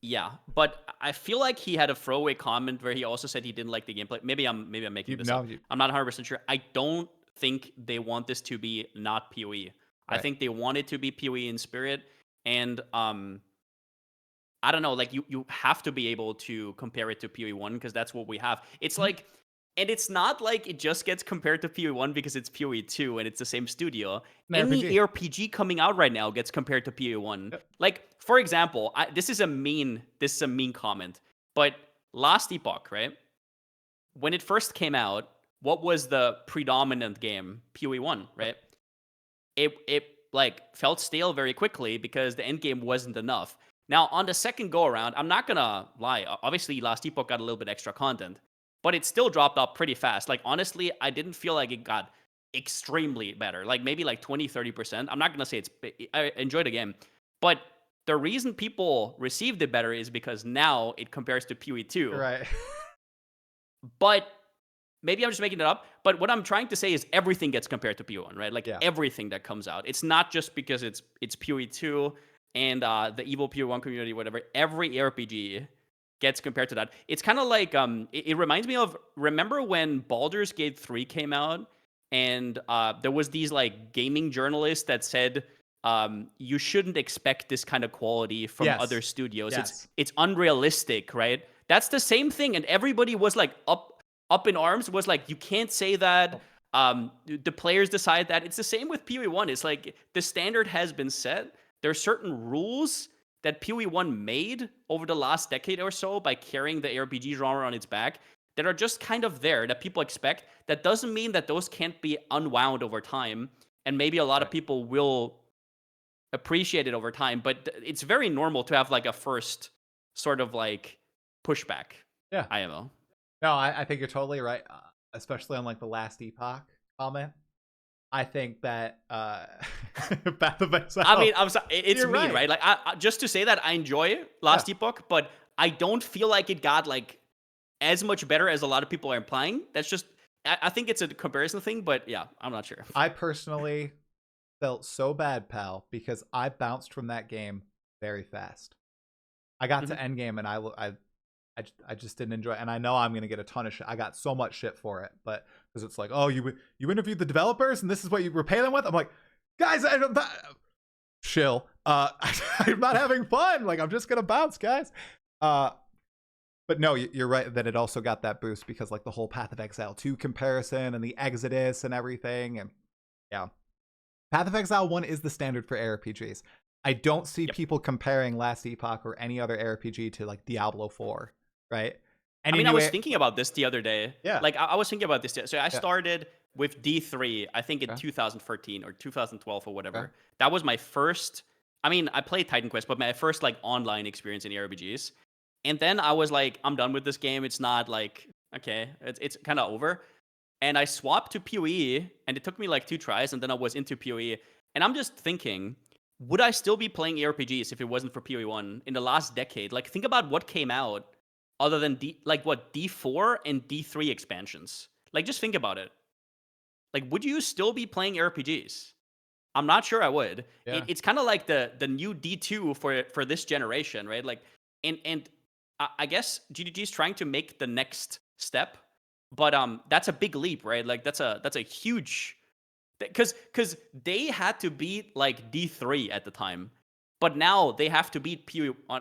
Speaker 2: Yeah, but I feel like he had a throwaway comment where he also said he didn't like the gameplay. Maybe I'm making this up. I'm not 100% sure. I don't think they want this to be not PoE. Right. I think they want it to be PoE in spirit, and I don't know, like you have to be able to compare it to PoE1 because that's what we have. It's like, and it's not like it just gets compared to PoE1 because it's PoE2 and it's the same studio. Any ARPG coming out right now gets compared to PoE1. Yep. Like, for example, this is a mean comment, but last Epoch, right? When it first came out, what was the predominant game? PoE1, right? It like felt stale very quickly because the end game wasn't enough. Now, on the second go-around, I'm not going to lie. Obviously, last Epoch got a little bit extra content, but it still dropped off pretty fast. Like, honestly, I didn't feel like it got extremely better. Like, maybe like 20, 30%. I'm not going to say I enjoyed the game. But the reason people received it better is because now it compares to PoE2.
Speaker 1: Right.
Speaker 2: But maybe I'm just making it up. But what I'm trying to say is everything gets compared to PoE1, right? Like, everything that comes out. It's not just because it's PoE2. And the evil PoE1 community, whatever, every RPG gets compared to that. It's kind of like, it reminds me of, remember when Baldur's Gate 3 came out, and there was these, like, gaming journalists that said, you shouldn't expect this kind of quality from other studios.
Speaker 1: Yes.
Speaker 2: It's unrealistic, right? That's the same thing, and everybody was, like, up in arms, was like, you can't say that. The players decide that. It's the same with PoE1. It's like, the standard has been set. There are certain rules that PoE1 made over the last decade or so by carrying the ARPG genre on its back that are just kind of there that people expect. That doesn't mean that those can't be unwound over time. And maybe a lot of people will appreciate it over time. But it's very normal to have like a first sort of like pushback.
Speaker 1: Yeah.
Speaker 2: IMO.
Speaker 1: No, I think you're totally right. Especially on like the last Epoch comment. I think that Path of Exile.
Speaker 2: I mean, I'm sorry, it's me, right? Like, I just to say that I enjoy last Epoch, but I don't feel like it got like as much better as a lot of people are implying. That's just, I think it's a comparison thing, but yeah, I'm not sure.
Speaker 1: I personally felt so bad, pal, because I bounced from that game very fast. I got to endgame and I just didn't enjoy it. And I know I'm going to get a ton of shit. I got so much shit for it, but because it's like, oh, you interviewed the developers and this is what you repay them with. I'm like, guys, chill. I'm not having fun. Like, I'm just going to bounce, guys. But no, you're right that it also got that boost because like the whole Path of Exile 2 comparison and the Exodus and everything. And yeah, Path of Exile 1 is the standard for ARPGs. I don't see people comparing Last Epoch or any other RPG to like Diablo 4, right?
Speaker 2: And I mean, I was thinking about this the other day.
Speaker 1: Yeah.
Speaker 2: Like, I was thinking about this. So I started with D3, I think in 2013 or 2012 or whatever. That was my first, I mean, I played Titan Quest, but my first like online experience in ARPGs. And then I was like, I'm done with this game. It's not like, okay, it's kind of over. And I swapped to PoE, and it took me like 2 tries, and then I was into PoE. And I'm just thinking, would I still be playing ARPGs if it wasn't for PoE1 in the last decade? Like, think about what came out other than D4 and D3 expansions. Like, just think about it. Like, would you still be playing ARPGs? I'm not sure I would. Yeah. It's kind of like the new D2 for this generation, right? Like, and I guess GDG is trying to make the next step, but that's a big leap, right? Like, that's a huge, because they had to beat like D3 at the time, but now they have to beat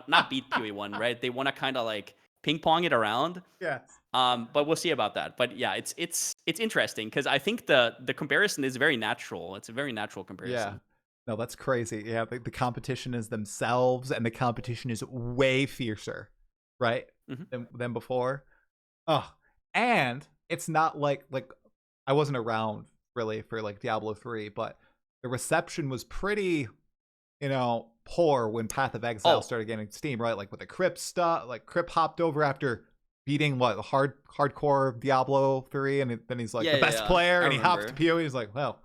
Speaker 2: not beat PoE1, right? They want to kind of like ping pong it around.
Speaker 1: Yeah.
Speaker 2: But we'll see about that. But yeah, it's interesting because I think the comparison is very natural. It's a very natural comparison.
Speaker 1: Yeah. No, that's crazy. Yeah, the competition is themselves, and the competition is way fiercer, right? than before. Oh, and it's not like I wasn't around really for like Diablo 3, but the reception was pretty, poor when Path of Exile
Speaker 2: Oh,
Speaker 1: started getting steam, right? Like with the Crypt stuff, like Crypt hopped over after beating hardcore Diablo 3, and then he's like
Speaker 2: yeah,
Speaker 1: the
Speaker 2: yeah,
Speaker 1: best
Speaker 2: yeah.
Speaker 1: player,
Speaker 2: I
Speaker 1: and he hops to
Speaker 2: remember.
Speaker 1: PoE. He's like, well,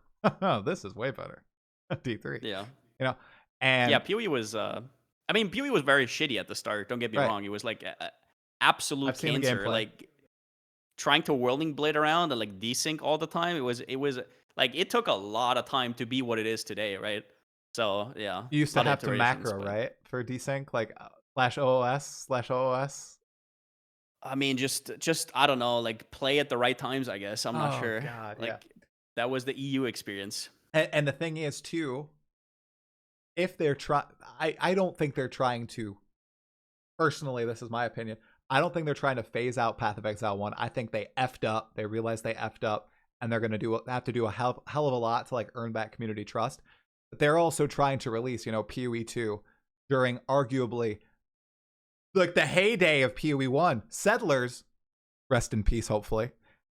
Speaker 1: this is way better. D3,
Speaker 2: Yeah.
Speaker 1: you know,
Speaker 2: Yeah,
Speaker 1: and
Speaker 2: PoE was I mean, PoE was very shitty at the start, don't get me
Speaker 1: right,
Speaker 2: wrong. It was like absolute
Speaker 1: I've seen the
Speaker 2: cancer.
Speaker 1: gameplay.
Speaker 2: Like trying to whirling blade around and like desync all the time. It was like it took a lot of time to be what it is today, right? So yeah,
Speaker 1: You used
Speaker 2: a
Speaker 1: to
Speaker 2: lot of
Speaker 1: have to
Speaker 2: iterations,
Speaker 1: macro,
Speaker 2: but
Speaker 1: right, for desync, like /OOS.
Speaker 2: I mean, just I don't know, like play at the right times. I guess I'm not
Speaker 1: Oh
Speaker 2: sure.
Speaker 1: God, yeah.
Speaker 2: Like that was the EU experience.
Speaker 1: And the thing is too, if they're I don't think they're trying to. Personally, this is my opinion. I don't think they're trying to phase out Path of Exile 1. I think they effed up. They realized they effed up, and they're going to have to do a hell of a lot to like earn back community trust. But they're also trying to release, PoE2 during arguably like the heyday of PoE1. Settlers, rest in peace, hopefully.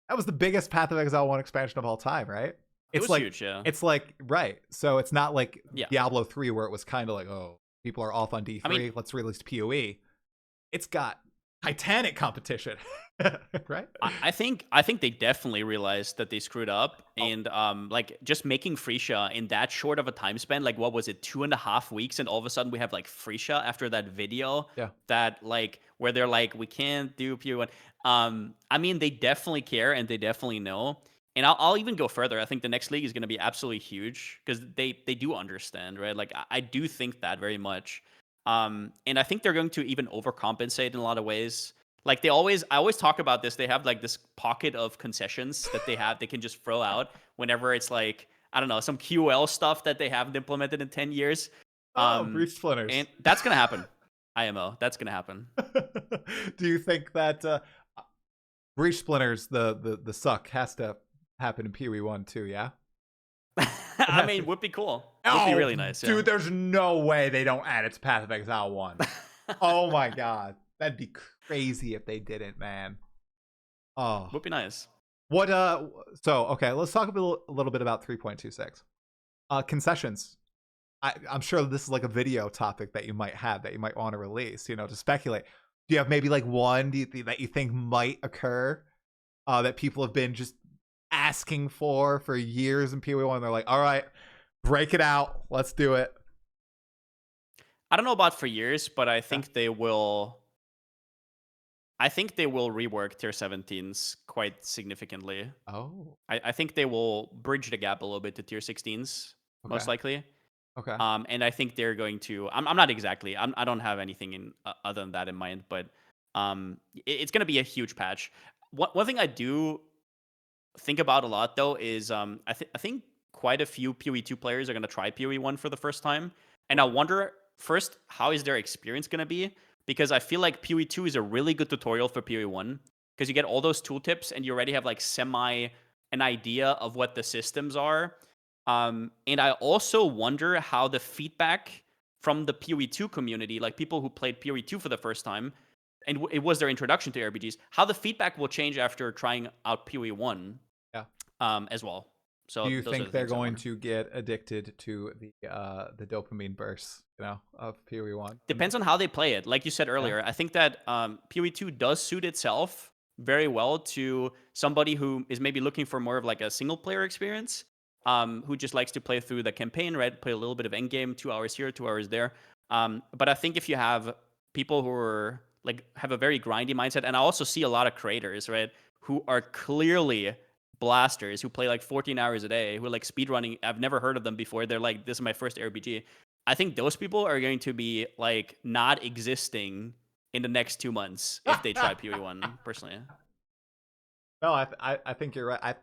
Speaker 1: That was the biggest Path of Exile 1 expansion of all time, right?
Speaker 2: It
Speaker 1: It's
Speaker 2: was
Speaker 1: like
Speaker 2: huge, yeah.
Speaker 1: right. So it's not like
Speaker 2: Yeah.
Speaker 1: Diablo 3 where it was kind of like, oh, people are off on
Speaker 2: I mean,
Speaker 1: D3, let's release PoE. It's got Titanic competition, right?
Speaker 2: I think they definitely realized that they screwed up,
Speaker 1: Oh,
Speaker 2: and like just making Freesia in that short of a time span, like what was it, 2.5 weeks, and all of a sudden we have like Freesia after that video
Speaker 1: yeah.
Speaker 2: that like where they're like we can't do PoE1. I mean they definitely care and they definitely know, and I'll even go further. I think the next league is going to be absolutely huge because they do understand, right? Like I do think that very much, and I think they're going to even overcompensate in a lot of ways. Like I always talk about this. They have like this pocket of concessions that they can just throw out whenever it's like, I don't know, some QL stuff that they haven't implemented in 10 years.
Speaker 1: Oh, breach
Speaker 2: And
Speaker 1: splinters.
Speaker 2: that's going to happen. IMO, that's going to happen.
Speaker 1: Do you think that breach splinters, the suck, has to happen in PoE1 too? Yeah. It
Speaker 2: I
Speaker 1: has
Speaker 2: mean,
Speaker 1: to.
Speaker 2: would be cool. Would be
Speaker 1: Oh,
Speaker 2: really nice, yeah.
Speaker 1: dude, there's no way they don't add it to Path of Exile 1. Oh my God, that'd be crazy if they didn't, man. Oh,
Speaker 2: Would be nice.
Speaker 1: what? So okay, let's talk a little bit about 3.26. Concessions. I'm sure this is like a video topic that you might have that you might want to release, to speculate. Do you have maybe like one that you think might occur that people have been just asking for years in PoE1? They're like, all right, break it out. Let's do it.
Speaker 2: I don't know about for years, but I
Speaker 1: Yeah.
Speaker 2: think they will. I think they will rework tier 17s quite significantly.
Speaker 1: Oh,
Speaker 2: I think they will bridge the gap a little bit to tier 16s,
Speaker 1: okay.
Speaker 2: most likely.
Speaker 1: Okay.
Speaker 2: And I think they're going to. I'm not exactly. I don't have anything in other than that in mind, but it's going to be a huge patch. One thing I do think about a lot though is I think quite a few PoE2 players are going to try PoE1 for the first time, and I
Speaker 1: Okay.
Speaker 2: wonder first how is their experience going to be, because I feel like PoE2 is a really good tutorial for PoE1 because you get all those tooltips and you already have like semi an idea of what the systems are. And I also wonder how the feedback from the PoE2 community, like people who played PoE2 for the first time, and it was their introduction to ARPGs, how the feedback will change after trying out PoE1
Speaker 1: Yeah.
Speaker 2: as well.
Speaker 1: Do
Speaker 2: So
Speaker 1: you
Speaker 2: those are
Speaker 1: think
Speaker 2: the
Speaker 1: they're
Speaker 2: things I
Speaker 1: going
Speaker 2: wonder.
Speaker 1: to get addicted to the dopamine bursts, of PoE1?
Speaker 2: Depends on how they play it. Like you said
Speaker 1: Yeah.
Speaker 2: earlier, I think that PoE2 does suit itself very well to somebody who is maybe looking for more of like a single player experience, who just likes to play through the campaign, right? Play a little bit of endgame, 2 hours here, 2 hours there. But I think if you have people who are like have a very grindy mindset, and I also see a lot of creators, right, who are clearly blasters who play like 14 hours a day, who are like speedrunning. I've never heard of them before. They're like, this is my first RPG. I think those people are going to be like not existing in the next 2 months if they try PoE1. Personally,
Speaker 1: No, I think you're right.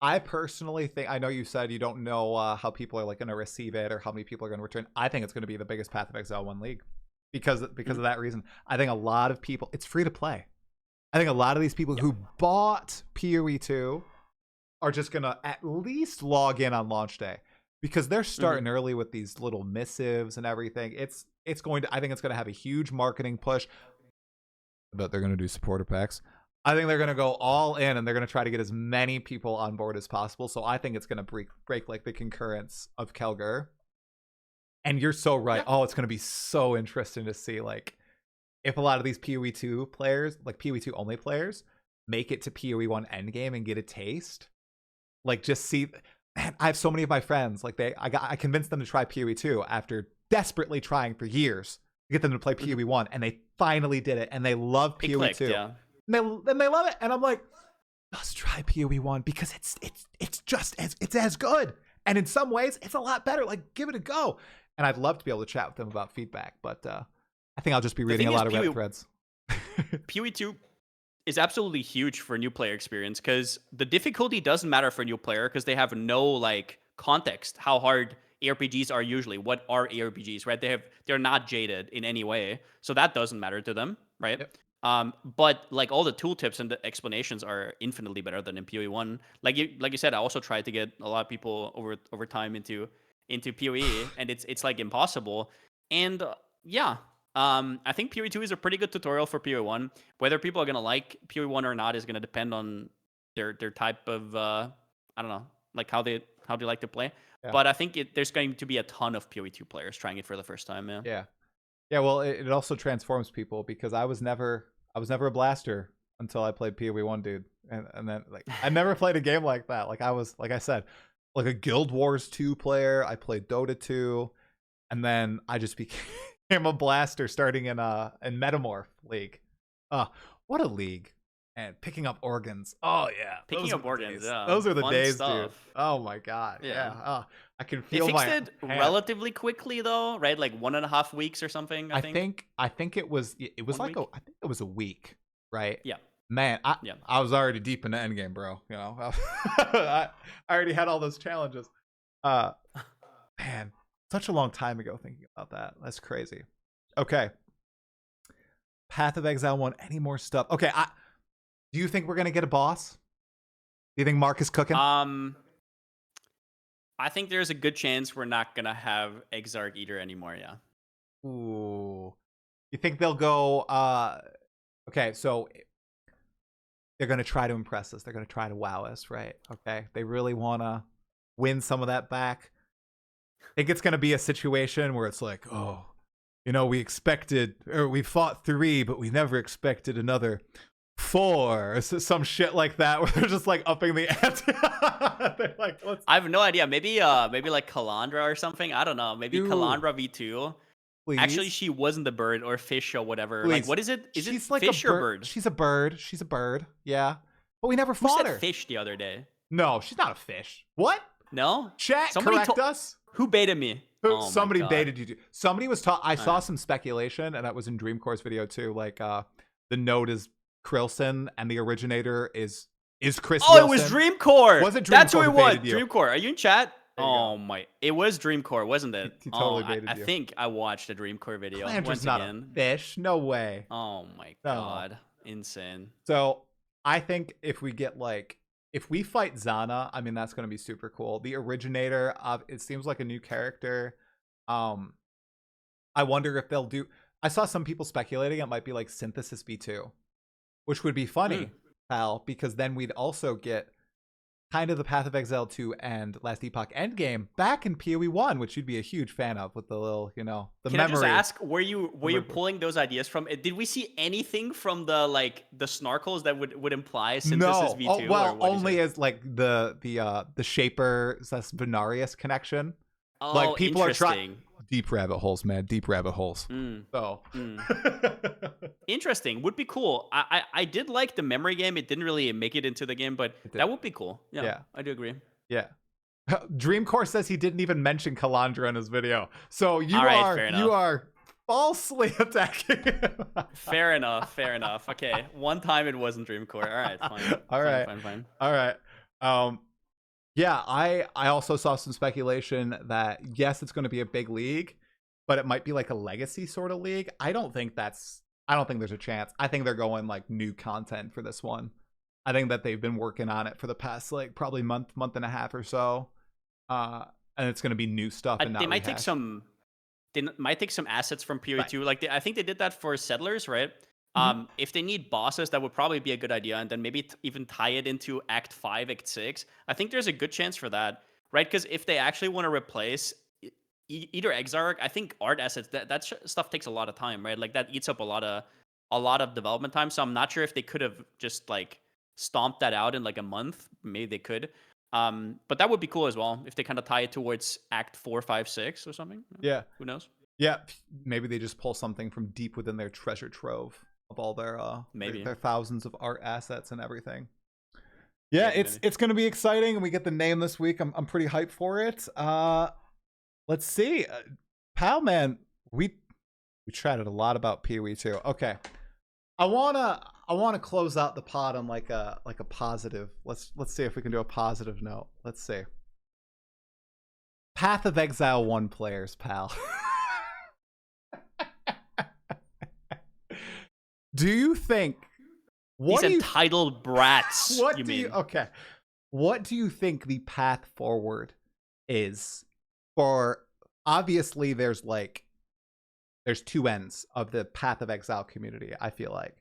Speaker 1: I personally think, I know you said you don't know how people are like going to receive it or how many people are going to return. I think it's going to be the biggest Path of Exile 1 league because of that reason. I think a lot of people, it's free to play. I think a lot of these people
Speaker 2: yeah.
Speaker 1: who bought PoE2 are just going to at least log in on launch day because they're starting early with these little missives and everything. It's going to, I think it's going to have a huge marketing push. but they're going to do supporter packs. I think they're going to go all in, and they're going to try to get as many people on board as possible. So I think it's going to break like the concurrence of Kelger. And you're so right. Oh, it's going to be so interesting to see like if a lot of these PoE2 players, like PoE2 only players, make it to PoE1 endgame and get a taste. Like just see, man, I have so many of my friends, like I convinced them to try PoE2 after desperately trying for years to get them to play PoE1, and they finally did it, and they love PoE2.
Speaker 2: Clicked, yeah.
Speaker 1: And they love it, and I'm like, let's try PoE1 because it's as good, and in some ways it's a lot better. Like, give it a go. And I'd love to be able to chat with them about feedback, but I think I'll just be reading a lot of Reddit threads.
Speaker 2: PoE2 is absolutely huge for new player experience because the difficulty doesn't matter for a new player because they have no like context how hard ARPGs are usually. What are ARPGs, right? They're not jaded in any way, so that doesn't matter to them, right? Yep. But like all the tooltips and the explanations are infinitely better than in PoE1. Like you said, I also tried to get a lot of people over time into PoE, and it's like impossible. And I think PoE2 is a pretty good tutorial for PoE1. Whether people are gonna like PoE1 or not is gonna depend on their type of I don't know, like how they like to play. Yeah. But I think there's going to be a ton of PoE2 players trying it for the first time. Yeah.
Speaker 1: Yeah. Well, it also transforms people because I was never a blaster until I played PoE1, dude, and then like I never played a game like that. Like I was, like I said, like a Guild Wars 2 player. I played Dota 2, and then I just became a blaster starting in Metamorph League. What a league. And picking up organs. Oh yeah.
Speaker 2: Picking up organs, yeah.
Speaker 1: Those are the
Speaker 2: Fun
Speaker 1: days,
Speaker 2: stuff.
Speaker 1: Dude. Oh my god. Yeah. I can feel
Speaker 2: they
Speaker 1: my
Speaker 2: fixed it relatively quickly though, right? Like 1.5 weeks or something, I think.
Speaker 1: I think it was like
Speaker 2: week?
Speaker 1: I think it was a week, right?
Speaker 2: Yeah.
Speaker 1: Man, I was already deep in the endgame, bro. You know, I already had all those challenges. Man, such a long time ago thinking about that. That's crazy. Okay. Path of Exile 1, any more stuff? Okay, do you think we're gonna get a boss? Do you think Mark is cooking?
Speaker 2: I think there's a good chance we're not gonna have Exarch Eater anymore, yeah.
Speaker 1: Ooh. You think they'll go okay, so they're gonna try to impress us. They're gonna try to wow us, right? Okay. They really wanna win some of that back. I think it's gonna be a situation where it's like, oh, you know, we fought 3, but we never expected another 4, or some shit like that, where they're just like upping the ante. They're like,
Speaker 2: I have no idea. Maybe like Kalandra or something. I don't know. Maybe Kalandra V2. Please? Actually, she wasn't a bird or fish or whatever. Please. Like, what is it? Is it like fish or bird?
Speaker 1: She's a bird. She's a bird. Yeah, but we never fought her.
Speaker 2: Fish the other day.
Speaker 1: No, she's not a fish. What?
Speaker 2: No.
Speaker 1: Chat, correct us.
Speaker 2: Who baited me?
Speaker 1: Somebody baited you. Somebody was I saw some speculation, and that was in Dreamcore's video too. Like, the node is Krilson, and the originator is Chris Wilson.
Speaker 2: It was Dreamcore.
Speaker 1: Was it Dreamcore?
Speaker 2: That's who it was. Dreamcore. Are you in chat? Oh my! It was Dreamcore, wasn't it?
Speaker 1: He totally baited you.
Speaker 2: I think I watched a Dreamcore video.
Speaker 1: Calandra's not a fish. No way.
Speaker 2: Oh my god! Insane.
Speaker 1: So I think if we fight Zana, I mean that's going to be super cool. The originator of it seems like a new character. I wonder if they'll do. I saw some people speculating it might be like Synthesis V2, which would be funny, pal, because then we'd also get kind of the Path of Exile 2 and Last Epoch endgame back in PoE1, which you'd be a huge fan of with the little, you know, the memory.
Speaker 2: Can I just ask, were you pulling those ideas from? Did we see anything from the snarkles that would imply Synthesis V2?
Speaker 1: Oh, well, only as like the Shaper Venarius connection.
Speaker 2: Oh,
Speaker 1: like people are trying
Speaker 2: deep
Speaker 1: rabbit holes, man. Deep rabbit holes.
Speaker 2: Interesting. Would be cool. I did like the memory game. It didn't really make it into the game, but that would be cool. Yeah, I do agree.
Speaker 1: Yeah. Dreamcore says he didn't even mention Kalandra in his video. So you are falsely attacking him.
Speaker 2: Fair enough. Okay. One time it wasn't Dreamcore. All right, fine. Fine.
Speaker 1: All right. Yeah, I also saw some speculation that yes, it's going to be a big league, but it might be like a legacy sort of league. I don't think there's a chance. I think they're going like new content for this one. I think that they've been working on it for the past like probably month and a half or so, and it's going to be new stuff. And
Speaker 2: they might take some. They might take some assets from PoE2. Like I think they did that for Settlers, right? If they need bosses, that would probably be a good idea, and then maybe even tie it into Act 5, Act 6. I think there's a good chance for that, right? Because if they actually want to replace either Exarch, I think art assets, that stuff takes a lot of time, right? Like that eats up a lot of development time. So I'm not sure if they could have just like stomped that out in like a month. Maybe they could. But that would be cool as well if they kind of tie it towards Act 4, 5, 6 or something.
Speaker 1: Yeah.
Speaker 2: Who knows?
Speaker 1: Yeah. Maybe they just pull something from deep within their treasure trove of all their
Speaker 2: Maybe.
Speaker 1: their thousands of art assets and everything. Yeah,
Speaker 2: Maybe.
Speaker 1: it's going to be exciting, and we get the name this week. I'm pretty hyped for it. Let's see, pal, man, we chatted a lot about PoE2. Okay, I wanna close out the pod on like a positive. Let's see if we can do a positive note. Let's see. Path of Exile 1 players, pal. Do you think
Speaker 2: These entitled brats?
Speaker 1: What do you okay? What do you think the path forward is for? Obviously, there's two ends of the Path of Exile community. I feel like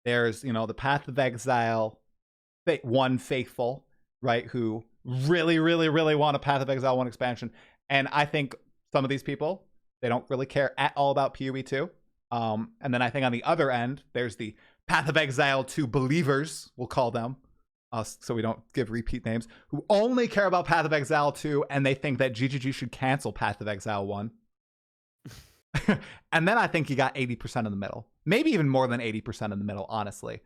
Speaker 1: there's the Path of Exile, one faithful, right, who really, really, really want a Path of Exile 1 expansion, and I think some of these people, they don't really care at all about PoE2. And then I think on the other end, there's the Path of Exile 2 believers, we'll call them, so we don't give repeat names, who only care about Path of Exile 2, and they think that GGG should cancel Path of Exile 1. And then I think you got 80% in the middle, maybe even more than 80% in the middle, honestly,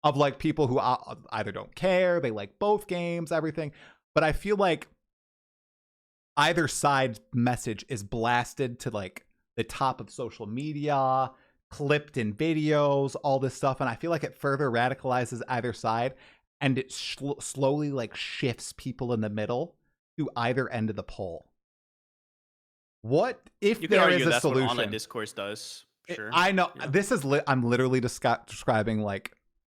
Speaker 1: of like people who either don't care, they like both games, everything. But I feel like either side message is blasted to like the top of social media, clipped in videos, all this stuff, and I feel like it further radicalizes either side, and it slowly like shifts people in the middle to either end of the poll. What if there is a solution?
Speaker 2: What online discourse does. Sure.
Speaker 1: I know this is I'm literally describing like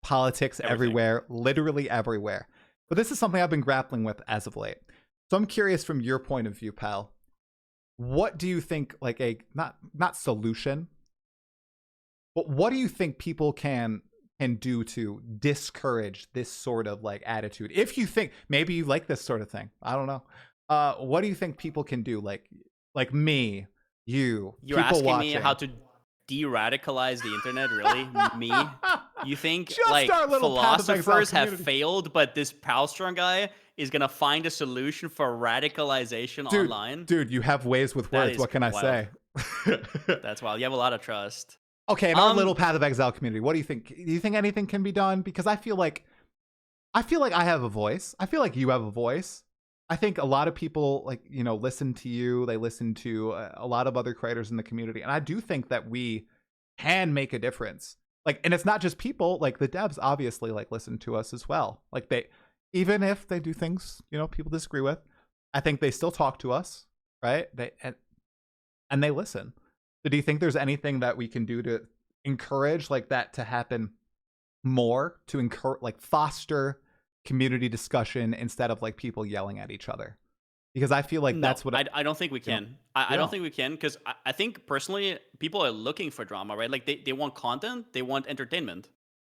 Speaker 1: politics everywhere, literally everywhere. But this is something I've been grappling with as of late. So I'm curious from your point of view, pal. What do you think, like a not solution, but what do you think people can do to discourage this sort of like attitude? If you think maybe you like this sort of thing, I don't know. What do you think people can do? Like me, you're
Speaker 2: asking
Speaker 1: watching.
Speaker 2: me how to de-radicalize the internet, really? Me? You think
Speaker 1: just
Speaker 2: like philosophers have failed, but this Palsteron guy is gonna find a solution for radicalization online?
Speaker 1: Dude, you have ways with words. What can I say?
Speaker 2: That's wild. You have a lot of trust.
Speaker 1: Okay, in our little Path of Exile community, what do you think? Do you think anything can be done? Because I feel like I have a voice. I feel like you have a voice. I think a lot of people listen to you. They listen to a lot of other creators in the community, and I do think that we can make a difference. Like, and it's not just people. Like the devs obviously listen to us as well. Like even if they do things people disagree with, I think they still talk to us, right? And they listen. So do you think there's anything that we can do to encourage that to happen more, to foster community discussion instead of people yelling at each other? Because I feel like that's what
Speaker 2: I don't think we can. I don't think we can, because I think personally people are looking for drama, right? Like they want content, they want entertainment.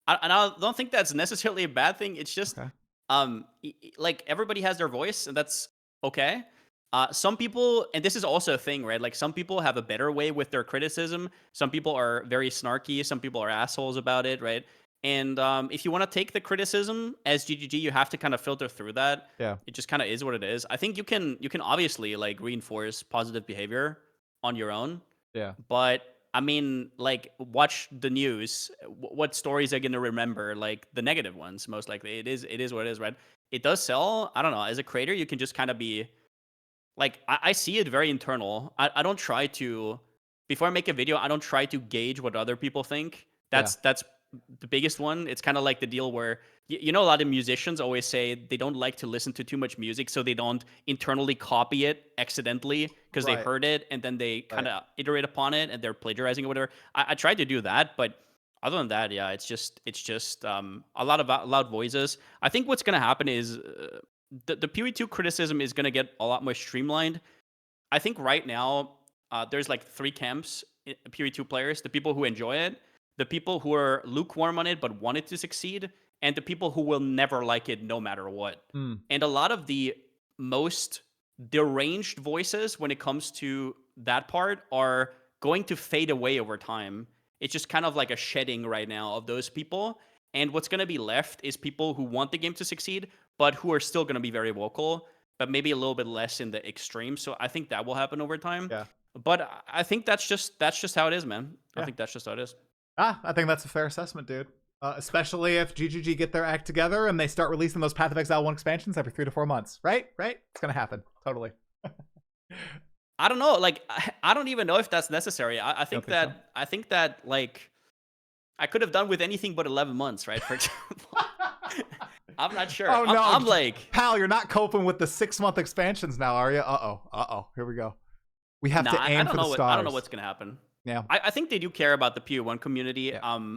Speaker 2: And I don't think that's necessarily a bad thing. It's just like everybody has their voice, and that's okay. Some people, and this is also a thing, right? Like some people have a better way with their criticism. Some people are very snarky. Some people are assholes about it, right? And if you want to take the criticism as GGG, you have to kind of filter through that.
Speaker 1: Yeah, it
Speaker 2: just kind of is what it is. I think you can obviously reinforce positive behavior on your own.
Speaker 1: Yeah,
Speaker 2: but I mean, watch the news. What stories are going to remember? Like the negative ones, most likely. It is what it is, right? It does sell. I don't know. As a creator, you can just kind of be I see it very internal. I don't try to, before I make a video, I don't try to gauge what other people think. That's the biggest one. It's kind of like the deal where a lot of musicians always say they don't like to listen to too much music, so they don't internally copy it accidentally because they heard it and then they kind of iterate upon it and they're plagiarizing or whatever. I try to do that, but other than that, yeah, it's just a lot of loud voices. I think what's gonna happen is the PoE2 criticism is gonna get a lot more streamlined. I think right now there's 3 camps, PoE2 players: the people who enjoy it, the people who are lukewarm on it but want it to succeed, and the people who will never like it no matter what.
Speaker 1: Mm.
Speaker 2: And a lot of the most deranged voices when it comes to that part are going to fade away over time. It's just kind of like a shedding right now of those people. And what's going to be left is people who want the game to succeed, but who are still going to be very vocal, but maybe a little bit less in the extreme. So I think that will happen over time.
Speaker 1: Yeah.
Speaker 2: But I think that's just how it is, man. I
Speaker 1: Yeah.
Speaker 2: think that's just how it is.
Speaker 1: I think that's a fair assessment, dude. Especially if GGG get their act together and they start releasing those Path of Exile 1 expansions every 3 to 4 months. Right? It's gonna happen. Totally.
Speaker 2: I don't know. Like, I don't even know if that's necessary. I think that
Speaker 1: so?
Speaker 2: I think that like I could have done with anything but 11 months, right? For example. I'm not sure.
Speaker 1: Oh no,
Speaker 2: I'm like,
Speaker 1: pal, you're not coping with the 6-month expansions now, are you? Uh-oh. Here we go. We have to aim for the stars.
Speaker 2: I don't know what's gonna happen.
Speaker 1: Yeah.
Speaker 2: I think they do care about the PoE1 community.
Speaker 1: Yeah.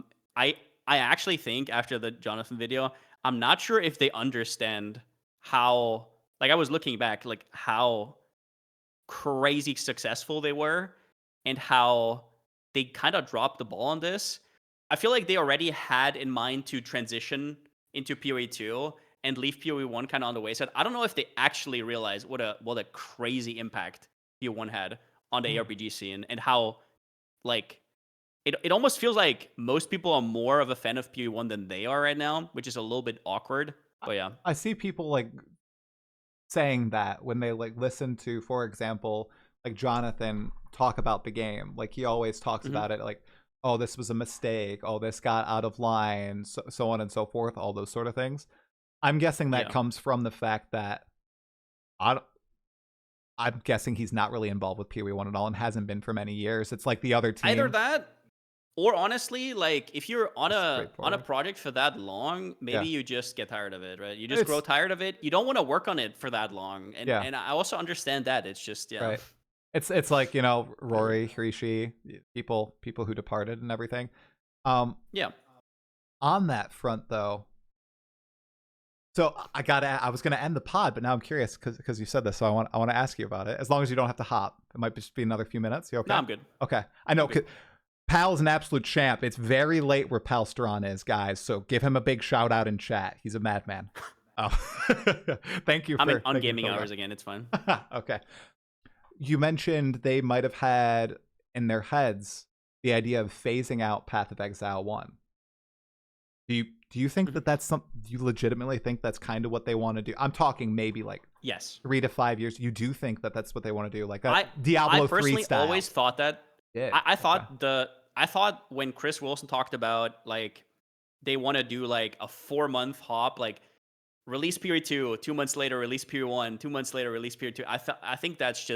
Speaker 2: I actually think after the Jonathan video, I'm not sure if they understand how, like, I was looking back, like how crazy successful they were and how they kind of dropped the ball on this. I feel like they already had in mind to transition into PoE2 and leave PoE1 kind of on the wayside. I don't know if they actually realize what a crazy impact PoE1 had on the ARPG scene, and how, like, it almost feels like most people are more of a fan of PoE1 than they are right now, which is a little bit awkward. But yeah,
Speaker 1: I see people like saying that when they like listen to, for example, like Jonathan talk about the game. Like he always talks about it like, oh, this was a mistake, oh, this got out of line, so on and so forth, all those sort of things. I'm guessing that comes from the fact that I'm guessing he's not really involved with PoE1 at all and hasn't been for many years. It's like the other team.
Speaker 2: Either that, or honestly, like if you're on a project for that long, maybe you just get tired of it, right? You just grow tired of it. You don't want to work on it for that long. And and I also understand that. It's just
Speaker 1: Right. It's like, you know, Rory, Hirishi, people who departed and everything.
Speaker 2: Yeah.
Speaker 1: On that front though, so I was gonna end the pod, but now I'm curious because you said this, so I want to ask you about it. As long as you don't have to hop, it might just be another few minutes. You okay?
Speaker 2: No, I'm good.
Speaker 1: Okay, I know. Pal's an absolute champ. It's very late where Palsteron is, guys. So give him a big shout out in chat. He's a madman. Oh, thank you.
Speaker 2: I'm on gaming hours again. It's fine.
Speaker 1: Okay. You mentioned they might have had in their heads the idea of phasing out Path of Exile 1. Do you think that that's something, do you legitimately think that's kind of what they want to do? I'm talking maybe like 3 to 5 years. You do think that that's what they want to do, like a Diablo 3 style? I personally
Speaker 2: always thought that. Yeah. I thought when Chris Wilson talked about like they want to do like a 4-month hop, like release PoE2, 2 months later release PoE1, 2 months later release PoE2. I think that's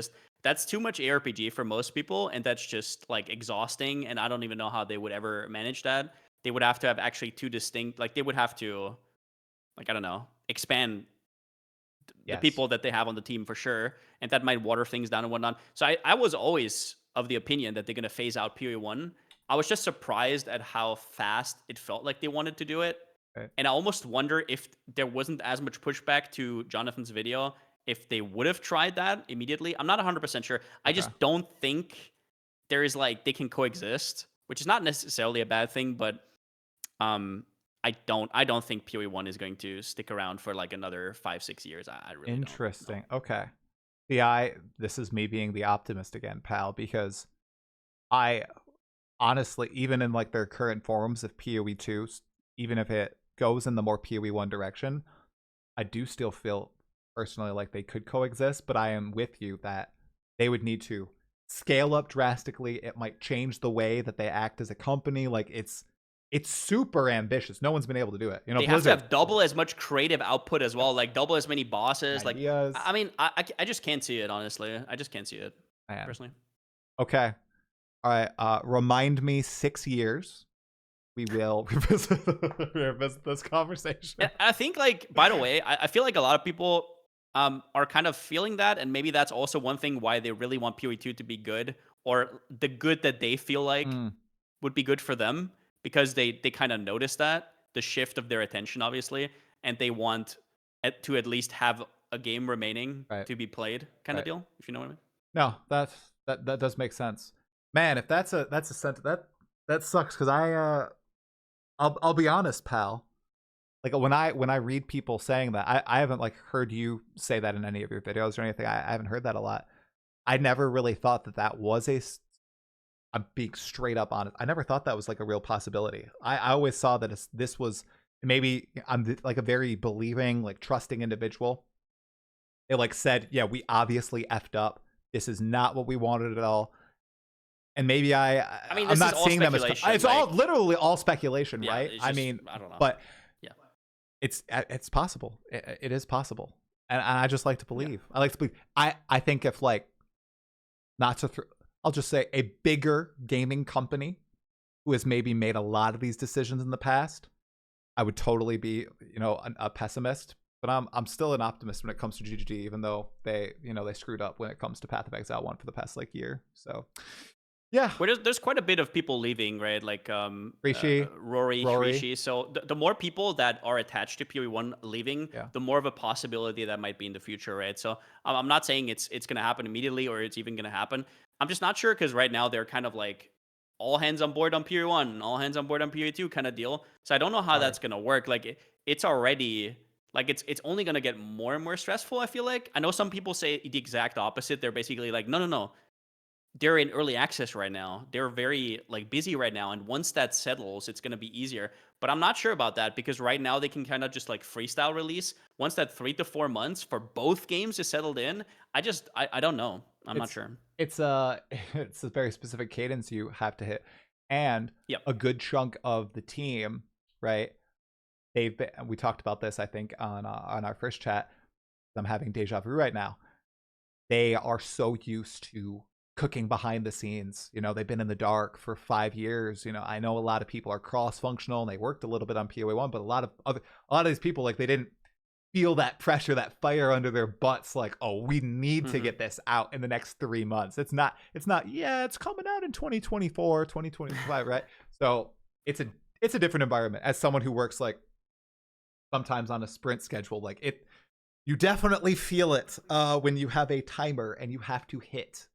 Speaker 2: too much ARPG for most people, and that's just like exhausting. And I don't even know how they would ever manage that. They would have to have actually two distinct, like they would have to, like, I don't know, expand the people that they have on the team for sure, and that might water things down and whatnot. So I was always of the opinion that they're going to phase out PoE1. I was just surprised at how fast it felt like they wanted to do it. Right. And I almost wonder if there wasn't as much pushback to Jonathan's video, if they would have tried that immediately. I'm not 100% sure. I just don't think there is like, they can coexist, which is not necessarily a bad thing, but I don't think PoE1 is going to stick around for like another 5-6 years. I really
Speaker 1: Interesting.
Speaker 2: don't.
Speaker 1: Okay. This is me being the optimist again, pal, because I honestly, even in like their current forms of PoE2, even if it goes in the more PoE1 direction, I do still feel personally like they could coexist, but I am with you that they would need to scale up drastically. It might change the way that they act as a company. Like it's super ambitious. No one's been able to do it. You know,
Speaker 2: they have to have double as much creative output as well, like double as many bosses.
Speaker 1: Ideas.
Speaker 2: Like, I mean, I just can't see it, honestly. I just can't see it, personally.
Speaker 1: Okay. All right. Remind me 6 years. We will revisit this conversation.
Speaker 2: I think, like, by the way, I feel like a lot of people are kind of feeling that, and maybe that's also one thing why they really want PoE2 to be good, or the good that they feel like would be good for them, because they kind of notice that, the shift of their attention, obviously, and they want to at least have a game remaining to be played, kind of deal, if you know what I mean.
Speaker 1: No, that does make sense. Man, if that's a That sucks because I'll be honest, pal. Like when I read people saying that, I haven't like heard you say that in any of your videos or anything. I haven't heard that a lot. I never really thought that that was I'm being straight up honest. I never thought that was like a real possibility. I always saw that this was maybe I'm like a very believing, like trusting individual. It like said, yeah, we obviously effed up. This is not what we wanted at all. And maybe
Speaker 2: I mean,
Speaker 1: I'm
Speaker 2: this
Speaker 1: not
Speaker 2: is all
Speaker 1: seeing them as
Speaker 2: speculation.
Speaker 1: it's
Speaker 2: like,
Speaker 1: all literally all speculation,
Speaker 2: yeah,
Speaker 1: right?
Speaker 2: it's
Speaker 1: I
Speaker 2: just-
Speaker 1: mean,
Speaker 2: I don't know.
Speaker 1: but
Speaker 2: yeah,
Speaker 1: it's possible. It is possible, and I just like to believe. I like to believe. I think if like not to I'll just say a bigger gaming company who has maybe made a lot of these decisions in the past, I would totally be, you know, a pessimist. But I'm still an optimist when it comes to GGG, even though they screwed up when it comes to Path of Exile 1 for the past like year. So yeah,
Speaker 2: well, there's quite a bit of people leaving, right? Like
Speaker 1: Rishi,
Speaker 2: Rory. So the more people that are attached to PoE1 leaving,
Speaker 1: yeah,
Speaker 2: the more of a possibility that might be in the future, right? So I'm not saying it's going to happen immediately or it's even going to happen. I'm just not sure because right now they're kind of like all hands on board on PoE1, all hands on board on PoE2 kind of deal. So I don't know how that's going to work. Like it's already like it's only going to get more and more stressful, I feel like. I know some people say the exact opposite. They're basically like, no. They're in early access right now. They're very like busy right now. And once that settles, it's going to be easier. But I'm not sure about that because right now they can kind of just like freestyle release. Once that 3 to 4 months for both games is settled in, I don't know. I'm not sure.
Speaker 1: It's it's a very specific cadence you have to hit. And
Speaker 2: Yep.
Speaker 1: a good chunk of the team, right? We talked about this, I think, on our first chat. I'm having deja vu right now. They are so used to cooking behind the scenes. You know, they've been in the dark for 5 years. You know, I know a lot of people are cross-functional and they worked a little bit on PoE1, but a lot of these people, like, they didn't feel that pressure, that fire under their butts, like, oh, we need to get this out in the next 3 months. It's not, yeah, it's coming out in 2024, 2025, right? So it's a different environment. As someone who works like sometimes on a sprint schedule, like you definitely feel it when you have a timer and you have to hit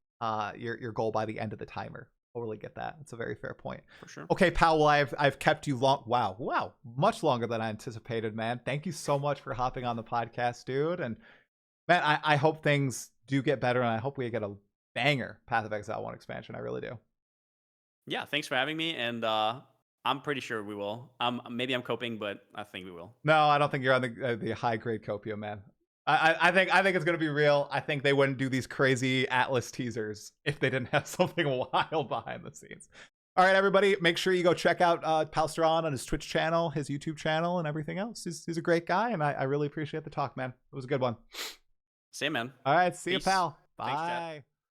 Speaker 1: your goal by the end of the timer. Totally get that. It's a very fair point.
Speaker 2: For sure.
Speaker 1: Okay, pal. Well, I've kept you long. Wow, much longer than I anticipated, man. Thank you so much for hopping on the podcast, dude. And man, I hope things do get better, and I hope we get a banger Path of Exile 1 expansion. I really do.
Speaker 2: Yeah, thanks for having me, and I'm pretty sure we will. Maybe I'm coping, but I think we will.
Speaker 1: No, I don't think you're on the high grade copium, man. I think it's gonna be real. I think they wouldn't do these crazy Atlas teasers if they didn't have something wild behind the scenes. All right, everybody, make sure you go check out Palsteron on his Twitch channel, his YouTube channel, and everything else. He's a great guy, and I really appreciate the talk, man. It was a good one.
Speaker 2: Same, man.
Speaker 1: All right, see you,
Speaker 2: Peace.
Speaker 1: pal.
Speaker 2: Thanks, Chad.
Speaker 1: Bye.